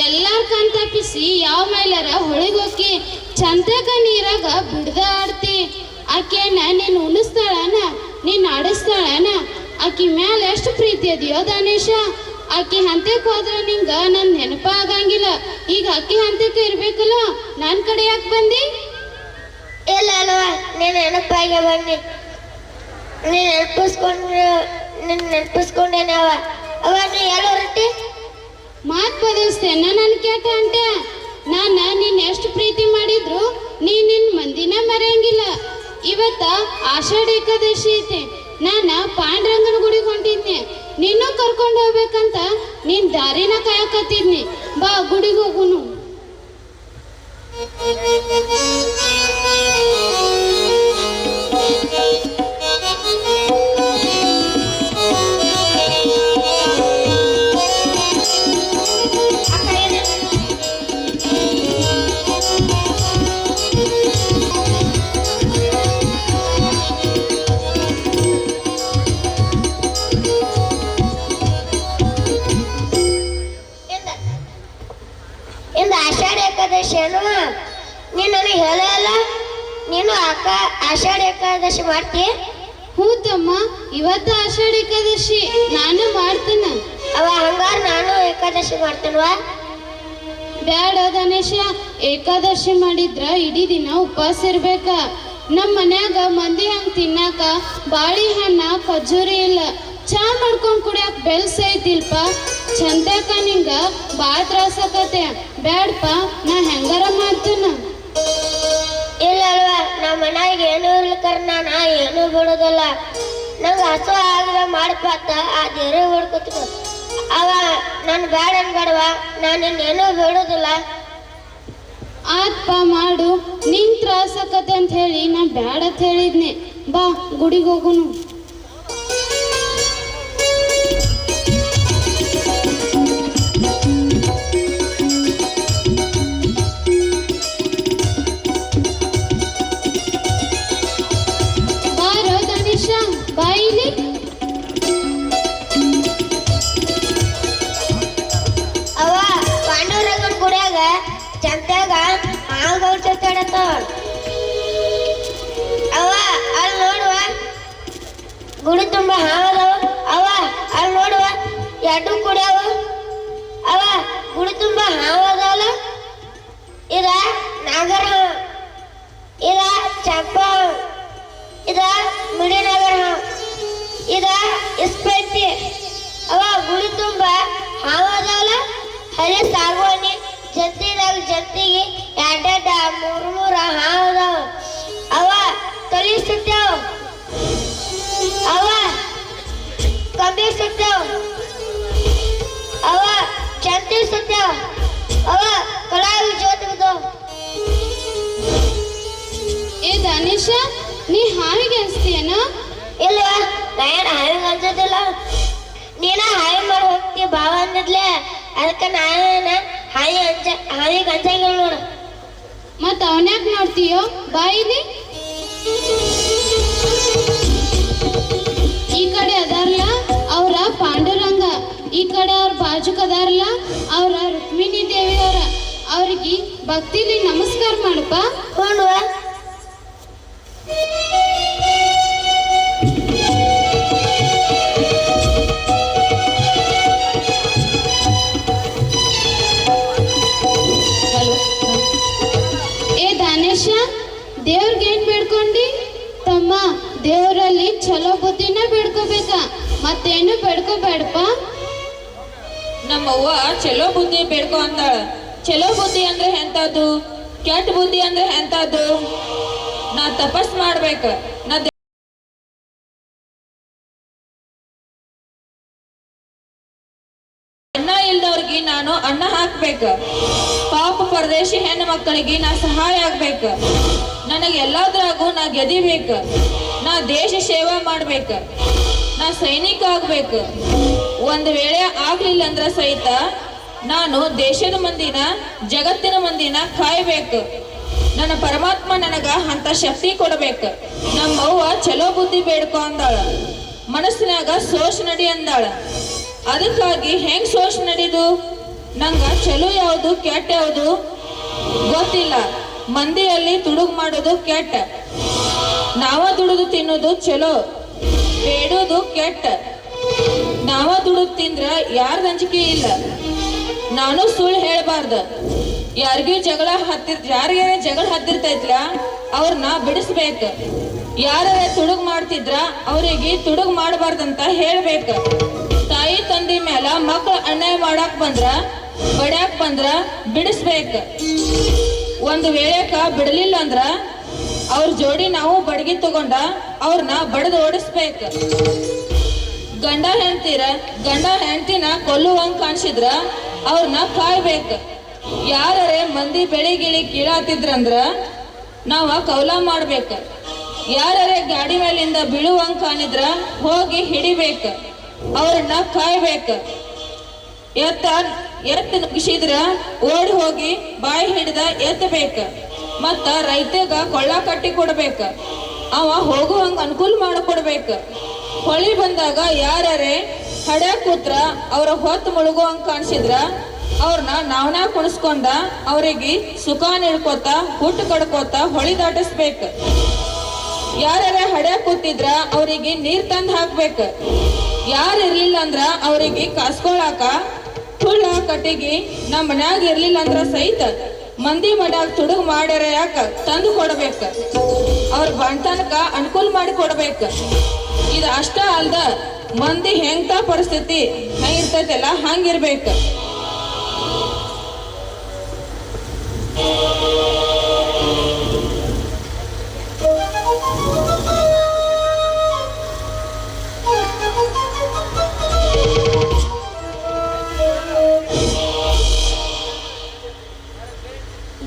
ಎಲ್ಲಾರ ಕಣ್ ತಪ್ಪಿಸಿ ಯಾವ ಮೈಲಾರ ಹೊಳಿಗೆ ಹೋಗಿ ಚಂತಕ ನೀರಾಗ ಬಿಡ್ದ ಆಡ್ತಿ. ಆಕೆನ ನೀನು ಉಣಿಸ್ತಾಳನ, ನೀನ್ ಆಡಿಸ್ತಾಳನ? ಆಕಿ ಮ್ಯಾಲ ಎಷ್ಟು ಪ್ರೀತಿ ಅದೆಯೋ ದಾನೇಶ. ಆಕಿ ಹಂತಕ್ಕೆ ಹೋದ್ರೆ ನಿಂಗ ನನ್ ನೆನಪ ಆಗಂಗಿಲ್ಲ. ಈಗ ಆಕಿ ಹಂತಕ್ಕೆ ಇರ್ಬೇಕಲ್ಲ, ನನ್ ಕಡೆ ಯಾಕೆ ಬಂದಿ? ಇಲ್ಲ ಅಲ್ವಾ, ನೀನು ನೆನಪಾಗೆ ಬನ್ನಿ. ನೀನು ನೆನಪಿಸ್ಕೊಂಡೇನವ. ಅವ ನೀ ಎಲ್ಲ ಹೊರಟಿ ಮಾತ್ ಬದಲಿಸ್ತೇನ ನನ್ ಕೇಟ ಅಂಟೆ. ನಾನ ನೀನ್ ಎಷ್ಟು ಪ್ರೀತಿ ಮಾಡಿದ್ರು ನೀ ನಿನ್ ಮಂದಿನ ಮರೆಯಂಗಿಲ್ಲ. ಇವತ್ತ ಆಷಾಢ ಏಕಾದಶಿ ಐತೆ. ನಾನ ಪಾಂಡ್ರಂಗನ ಗುಡಿಗೆ ಹೊಂಟಿದ್ನಿ. ನೀನು ಕರ್ಕೊಂಡು ಹೋಗ್ಬೇಕಂತ ನೀನ್ ದಾರಿನ ಕಾಯಕತ್ತಿದ್ನಿ. ಬಾ ಗುಡಿಗೆ ಹೋಗುನು. ನೀನು ಆಷಾಢ ಏಕಾದಶಿ ಮಾಡ್ತಿ? ಹ್ಞೂ ತಮ್ಮ, ಇವತ್ತು ಆಷಾಢ ಏಕಾದಶಿ ನಾನು ಮಾಡ್ತೇನೆ. ಅವ ಹಂಗಾರ ನಾನು ಏಕಾದಶಿ ಮಾಡ್ತೇನವಾ? ಬ್ಯಾಡ ಗಣೇಶ, ಏಕಾದಶಿ ಮಾಡಿದ್ರ ಇಡೀ ದಿನ ಉಪವಾಸ ಇರ್ಬೇಕ. ನಮ್ಮ ಮನ್ಯಾಗ ಮಂದಿ ಹಂಗ ತಿನ್ನಾಕ ಬಾಳೆಹಣ್ಣ ಖಜೂರಿ ಇಲ್ಲ, ಚಾ ಮಾಡ್ಕೊಂಡ್ ಕುಡಿಯಾಕ ಬೆಲ್ಸ ಐತಿಲ್ಪ. ಚಂದ್ಯಾಕ ನಿಂಗ ಬಾಳ ತ್ರಾಸಕತೆ. ಬ್ಯಾಡಪ್ಪ, ನಾ ಹೆಂಗಾರ ಮಾಡ್ತೇನ. ಇಲ್ಲ ಅಲ್ವಾ, ನಮ್ಮ ಮನ್ಯಾಗ ಏನು ಇರ್ಲಿಕ್ಕಾರ ನಾ ಏನು ಬಿಡೋದಿಲ್ಲ. ನಂಗೆ ಹಸು ಆಗಿದ ಮಾಡಪ್ಪ ಆ ದೇವ್ರ ಹೊಡ್ಕೊತ ಅವ ನನ್ ಬ್ಯಾಡ ಅನ್ಬೇಡವ, ನಾನು ಇನ್ನೇನು ಬಿಡೋದಿಲ್ಲ. ಆತ್ಪ ಮಾಡು, ನಿಂಗ್ ತ್ರಾಸಕತೆ ಅಂತ ಹೇಳಿ ನಾ ಬ್ಯಾಡ ಅಂತ ಹೇಳಿದ್ನೆ. ಬಾ ಗುಡಿಗೆ ಹೋಗುನು. ಬಾರೋ ಗಣೇಶ, ಬಾ ಇಲ್ಲಿ. ಅವ ಪಾಂಡುರಂಗನ ಗುಡಿಯಾಗ ಚಂತಾಗ ಹಾಂಗಡ್ತ ಅವ ಅಲ್ಲಿ ನೋಡುವ ಗುಡಿ ತುಂಬ ಹಾವದವ. ಅವ ಅಲ್ಲಿ ನೋಡುವ ಎರಡು ಕುಡಿಯವ. ಅವ ಗುಡಿ ತುಂಬ ಹಾವದವಲ್ಲ. ಇದ ನಾಗರ, ಇದ ಚಂಪ, ಇದ ಮಿಡಿನಗರ, ಇದ ಇಸ್ಪೆಟ್ಟಿ. ಅವ ಗುಡಿ ತುಂಬ ಹಾವದವಲ್ಲ. ಹಳೆ ಸಾಗುವಾನಿ ಜಂತಿದಾಗ ಜಂತಿಗೆ ಎರಡೆರಡ ಮೂರ ಹಾವದವ. ಅವ ಕಲಿಸುತ್ತೇವ, ಅವ ಕಂಬಿಸುತ್ತೇವ, ಅವ ಚಂತಿಸುತ್ತೇವ, ಅವ ಕಲಾವಿ ಜೋತಿಗ್ದವ. ಏ ಗಣೇಶ, ನೀ ಹಾವಿಗೆ ಅನ್ಸ್ತೀಯನ? ಇಲ್ವ, ನಾ ಏನು ಹಾವಿಗೆ ಅನ್ಸೋದಿಲ್ಲ. ನೀನ ಹಾವಿ ಮಾಡಿ ಹೋಗ್ತೀಯ ಭಾವ ಅಂದಿದ್ಲೆ, ಅದಕ್ಕೆ ನಾವೇನ ಹಾವಿಗೆ ಅನ್ಸಂಗಿಲ್ಲ ನೋಡು. ಮತ್ತ ಅವನ್ಯಾಕ್ ನೋಡ್ತೀಯೋ? ಬಾಯಿಲಿ. ಈ ಕಡೆ ಅದಾರಲ್ಲ ಅವ್ರ ಪಾಂಡುರಂಗ, ಈ ಕಡೆ ಅವ್ರ ಬಾಜುಕ್ ಅದಾರಲ್ಲ ಅವ್ರ ರುಕ್ಮಿಣಿ ದೇವಿಯವರ. ಅವ್ರಿಗೆ ಭಕ್ತಿಲಿ ನಮಸ್ಕಾರ ಮಾಡಪ್ಪ. ಹ್ಞೂ. ಏ ದಾನೇಶ, ದೇವ್ರಿಗೆ ಏನ್ ಬೇಡ್ಕೊಂಡಿ? ತಮ್ಮ, ದೇವರಲ್ಲಿ ಚಲೋ ಬುದ್ಧಿನ ಬೇಡ್ಕೋಬೇಕ, ಮತ್ತೇನು ಬೇಡ್ಕೋಬೇಡಪ್ಪ. ನಮ್ಮವ್ವ ಚಲೋ ಬುದ್ಧಿ ಬೇಡ್ಕೊ ಅಂದಾಳ. ಚಲೋ ಬುದ್ಧಿ ಅಂದ್ರೆ ಎಂತದ್ದು, ಕೆಟ್ಟ ಬುದ್ಧಿ ಅಂದ್ರೆ ಎಂತದ್ದು? ನಾ ತಪಸ್ ಮಾಡ್ಬೇಕ. ನಾ ಅನ್ನ ಇಲ್ದವ್ರಿಗೆ ನಾನು ಅನ್ನ ಹಾಕ್ಬೇಕ. ಪಾಪ ಪರದೇಶಿ ಹೆಣ್ಣು ಮಕ್ಕಳಿಗೆ ನಾ ಸಹಾಯ ಆಗ್ಬೇಕ. ನನಗೆ ಎಲ್ಲಾದ್ರಾಗೂ ನಾ ಗೆದಿಬೇಕ. ನಾ ದೇಶ ಸೇವಾ ಮಾಡ್ಬೇಕ. ನಾ ಸೈನಿಕ ಆಗ್ಬೇಕ. ಒಂದ್ ವೇಳೆ ಆಗ್ಲಿಲ್ಲ ಅಂದ್ರ ಸಹಿತ ನಾನು ದೇಶದ ಮಂದಿನ, ಜಗತ್ತಿನ ಮಂದಿನ ಕಾಯ್ಬೇಕು. ನನ್ನ ಪರಮಾತ್ಮ ನನಗ ಅಂತ ಶಕ್ತಿ ಕೊಡಬೇಕು. ನಮ್ಮವ್ವ ಚಲೋ ಬುದ್ಧಿ ಬೇಡ್ಕೊ ಅಂದಾಳ. ಮನಸ್ಸಿನಾಗ ಸೋಚ್ ನಡಿ ಅಂದಾಳ. ಅದಕ್ಕಾಗಿ ಹೆಂಗ್ ಸೋಚ್ ನಡಿದು? ನಂಗ ಚಲೋ ಯಾವುದು ಕೆಟ್ಟ ಯಾವುದು ಗೊತ್ತಿಲ್ಲ. ಮಂದಿಯಲ್ಲಿ ತುಡುಗ್ ಮಾಡೋದು ಕೆಟ್ಟ, ನಾವ ದುಡಿದು ತಿನ್ನೋದು ಚಲೋ, ಬೇಡೋದು ಕೆಟ್ಟ. ನಾವ ದುಡಿದು ತಿಂದ್ರ ಯಾರ್ದ ಅಂಜಿಕೆ ಇಲ್ಲ. ನಾನು ಸುಳ್ಳು ಹೇಳ್ಬಾರ್ದ. ಯಾರಿಗೂ ಯಾರ್ಯಾರ ಜಗಳ ಹತ್ತಿರ್ತೈತ್ಲ ಅವ್ರನ್ನ ಬಿಡಿಸ್ಬೇಕ. ಯಾರ ತುಡುಗ್ ಮಾಡ್ತಿದ್ರ ಅವ್ರಿಗೆ ತುಡುಗ್ ಮಾಡಬಾರ್ದಂತ ಹೇಳ್ಬೇಕ. ತಾಯಿ ತಂದೆ ಮೇಲ ಮಕ್ಳು ಅನ್ಯಾಯ ಮಾಡಾಕ್ ಬಂದ್ರ, ಬಡ್ಯಾಕ್ ಬಂದ್ರ ಬಿಡಿಸ್ಬೇಕ. ಒಂದು ವೇಳೆಕ ಬಿಡಲಿಲ್ಲ ಅಂದ್ರ ಅವ್ರ ಜೋಡಿ ನಾವು ಬಡಗಿ ತಗೊಂಡ ಅವ್ರನ್ನ ಬಡದು ಓಡಿಸ್ಬೇಕ. ಗಂಡ ಹೆಂಡತಿನ ಕೊಲ್ಲುವಂಗ್ ಕಾಣಿಸಿದ್ರ ಅವ್ರನ್ನ ಕಾಯ್ಬೇಕ. ಯಾರೇ ಮಂದಿ ಬೆಳಿಗಿಳಿ ಕೀಳಾತಿದ್ರಂದ್ರ ನಾವ ಕೌಲ ಮಾಡ್ಬೇಕ. ಯಾರೇ ಗಾಡಿ ಮೇಲಿಂದ ಬೀಳುವಂಗ್ ಕಾಣಿದ್ರ ಹೋಗಿ ಹಿಡಿಬೇಕ. ಅವ್ರನ್ನ ಕಾಯ್ಬೇಕ. ಎತ್ತ ನುಗ್ಗಿಸಿದ್ರ ಓಡಿ ಹೋಗಿ ಬಾಯಿ ಹಿಡಿದ ಎತ್ತಬೇಕ. ಮತ್ತ ರೈತಗ ಕೊಳ್ಳ ಕಟ್ಟಿ ಕೊಡ್ಬೇಕ. ಅವ ಹೋಗುವಂಗ ಅನುಕೂಲ ಮಾಡಿಕೊಡ್ಬೇಕ. ಹೊಳಿ ಬಂದಾಗ ಯಾರೇ ಹಡ್ಯಾಕ್ ಕೂತ್ರ ಅವ್ರ ಹೊತ್ತು ಮುಳುಗುವಂಗ ಕಾಣಿಸಿದ್ರ ಅವ್ರನ್ನ ನಾವ್ನ ಕುಣಿಸ್ಕೊಂಡ ಅವ್ರಿಗೆ ಸುಖ ನೀಡ್ಕೋತ ಹುಟ್ಟು ಕಡ್ಕೋತ ಹೊಳಿ ದಾಟಿಸ್ಬೇಕು. ಯಾರ್ಯಾರ ಹಡ್ಯಾಗ ಕೂತಿದ್ರ ಅವ್ರಿಗೆ ನೀರ್ ತಂದ್ ಹಾಕ್ಬೇಕ. ಯಾರು ಇರ್ಲಿಲ್ಲ ಅಂದ್ರ ಅವ್ರಿಗೆ ಕಾಸ್ಕೊಳಾಕ ಹುಳ್ಳ ಕಟ್ಟಿಗಿ ನಮ್ಮ ಮನ್ಯಾಗ ಇರ್ಲಿಲ್ಲ ಅಂದ್ರ ಸಹಿತ ಮಂದಿ ಮನ್ಯಾಗ ತುಡುಗ್ ಮಾಡ್ಯಾರ ಯಾಕ ತಂದು ಕೊಡ್ಬೇಕ. ಅವ್ರ ಬಂಟನಕ ಅನುಕೂಲ ಮಾಡಿ ಕೊಡ್ಬೇಕ. ಇದು ಅಷ್ಟ ಅಲ್ದ ಮಂದಿ ಹೆಂಗ್ತ ಪರಿಸ್ಥಿತಿ ಹೆಂಗಿರ್ತೈತಲ್ಲ ಹಂಗಿರ್ಬೇಕ.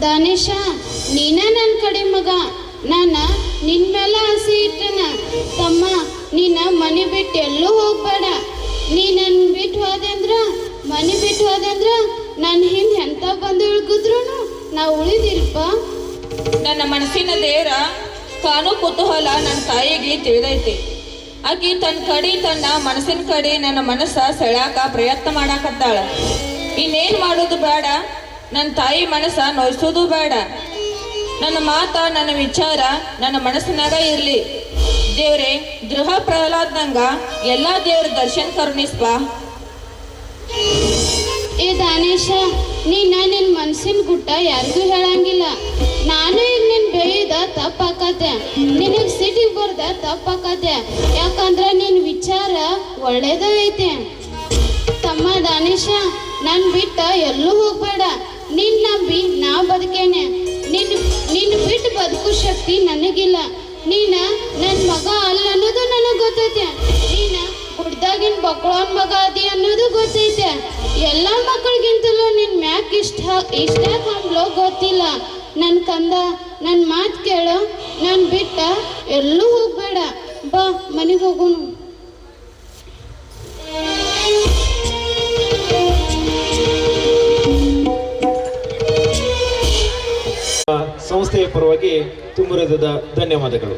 ದಾನೇಶ, ನೀನ ನನ್ನ ಕಡೆ ಮಗ. ನಾನ ನಿನ್ ಮೇಲೆ ಆಸೆ ಇಟ್ಟನ. ತಮ್ಮ, ನೀನ ಮನೆ ಬಿಟ್ಟು ಎಲ್ಲೂ ಹೋಗ್ಬೇಡ. ನೀ ನನ್ ಬಿಟ್ಟು ಹೋದೆ ಅಂದ್ರ, ಮನೆ ಬಿಟ್ಟು ಹೋದೆ ಅಂದ್ರ ನನ್ನ ಹಿಂದೆ ಎಂತ ಬಂದು ಇಳ್ಕಿದ್ರು ನಾ ಉಳಿದಿಲ್ಪ. ನನ್ನ ಮನಸ್ಸಿನ ದೇವ್ರ ಕಾನು ಕುತೂಹಲ ನನ್ನ ತಾಯಿಗೆ ತಿಳಿದೈತಿ. ಆಕಿ ತನ್ನ ಮನಸ್ಸಿನ ಕಡೆ ನನ್ನ ಮನಸ್ಸ ಸೆಳ್ಯಾಕ ಪ್ರಯತ್ನ ಮಾಡಾಕತ್ತಾಳ. ಇನ್ನೇನ್ ಮಾಡೋದು ಬೇಡ, ನನ್ನ ತಾಯಿ ಮನಸ್ಸ ನೋಯಿಸೋದು ಬೇಡ. ನನ್ನ ಮಾತ ನನ್ನ ವಿಚಾರ ನನ್ನ ಮನಸ್ಸಿನಾಗ ಇರ್ಲಿ. ದೇವ್ರೆ, ಗೃಹ ಪ್ರಹ್ಲಾದ್ನಂಗ ಎಲ್ಲಾ ದೇವ್ರ ದರ್ಶನ ಕರುಣಿಸ್ಪ. ಏ ದಾನೇಶ, ನೀನ ನಿನ್ ಮನ್ಸಿನ ಗುಟ್ಟ ಯಾರಿಗೂ ಹೇಳಂಗಿಲ್ಲ. ನಾನು ಈಗ ನಿನ್ ಬೇಯ್ದ ತಪ್ಪಾಕತೆ, ನಿನಗ್ ಸಿಟಿಗೆ ಬರ್ದ ತಪ್ಪಾಕತೆ. ಯಾಕಂದ್ರ ನಿನ್ ವಿಚಾರ ಒಳ್ಳೇದ ಐತೆ. ತಮ್ಮ ದಾನೇಶ, ನನ್ ಬಿಟ್ಟ ಎಲ್ಲೂ ಹೋಗ್ಬೇಡ. ನಿನ್ ನಂಬಿ ನಾ ಬದುಕೇನೆ. ನಿನ್ನ ಬಿಟ್ಟು ಬದುಕು ಶಕ್ತಿ ನನಗಿಲ್ಲ. ನೀನ ನನ್ ಮಗ ಅಲ್ಲ ಅನ್ನೋದು ನನಗ್ ಗೊತ್ತೈತೆ. ನೀನ ಹುಡ್ದಾಗಿನ ಬಕ್ಳೋನ್ ಮಗ ಅದಿ ಅನ್ನೋದು ಗೊತ್ತೈತೆ. ಎಲ್ಲಾ ಮಕ್ಕಳಿಗಿಂತಲೂ ನಿನ್ ಮ್ಯಾಕ್ ಇಷ್ಟ ಹಾಕ್ಲೋ ಗೊತ್ತಿಲ್ಲ. ನನ್ ಕಂದ, ನನ್ ಮಾತ್ ಕೇಳು. ನನ್ ಬಿಟ್ಟ ಎಲ್ಲೂ ಹೋಗ್ಬೇಡ. ಬಾ ಮನೆಗೆ ಹೋಗೋನು. ಸಂಸ್ಥೆಯ ಪರವಾಗಿ ತುಂಬ ಹೃದಯದ ಧನ್ಯವಾದಗಳು.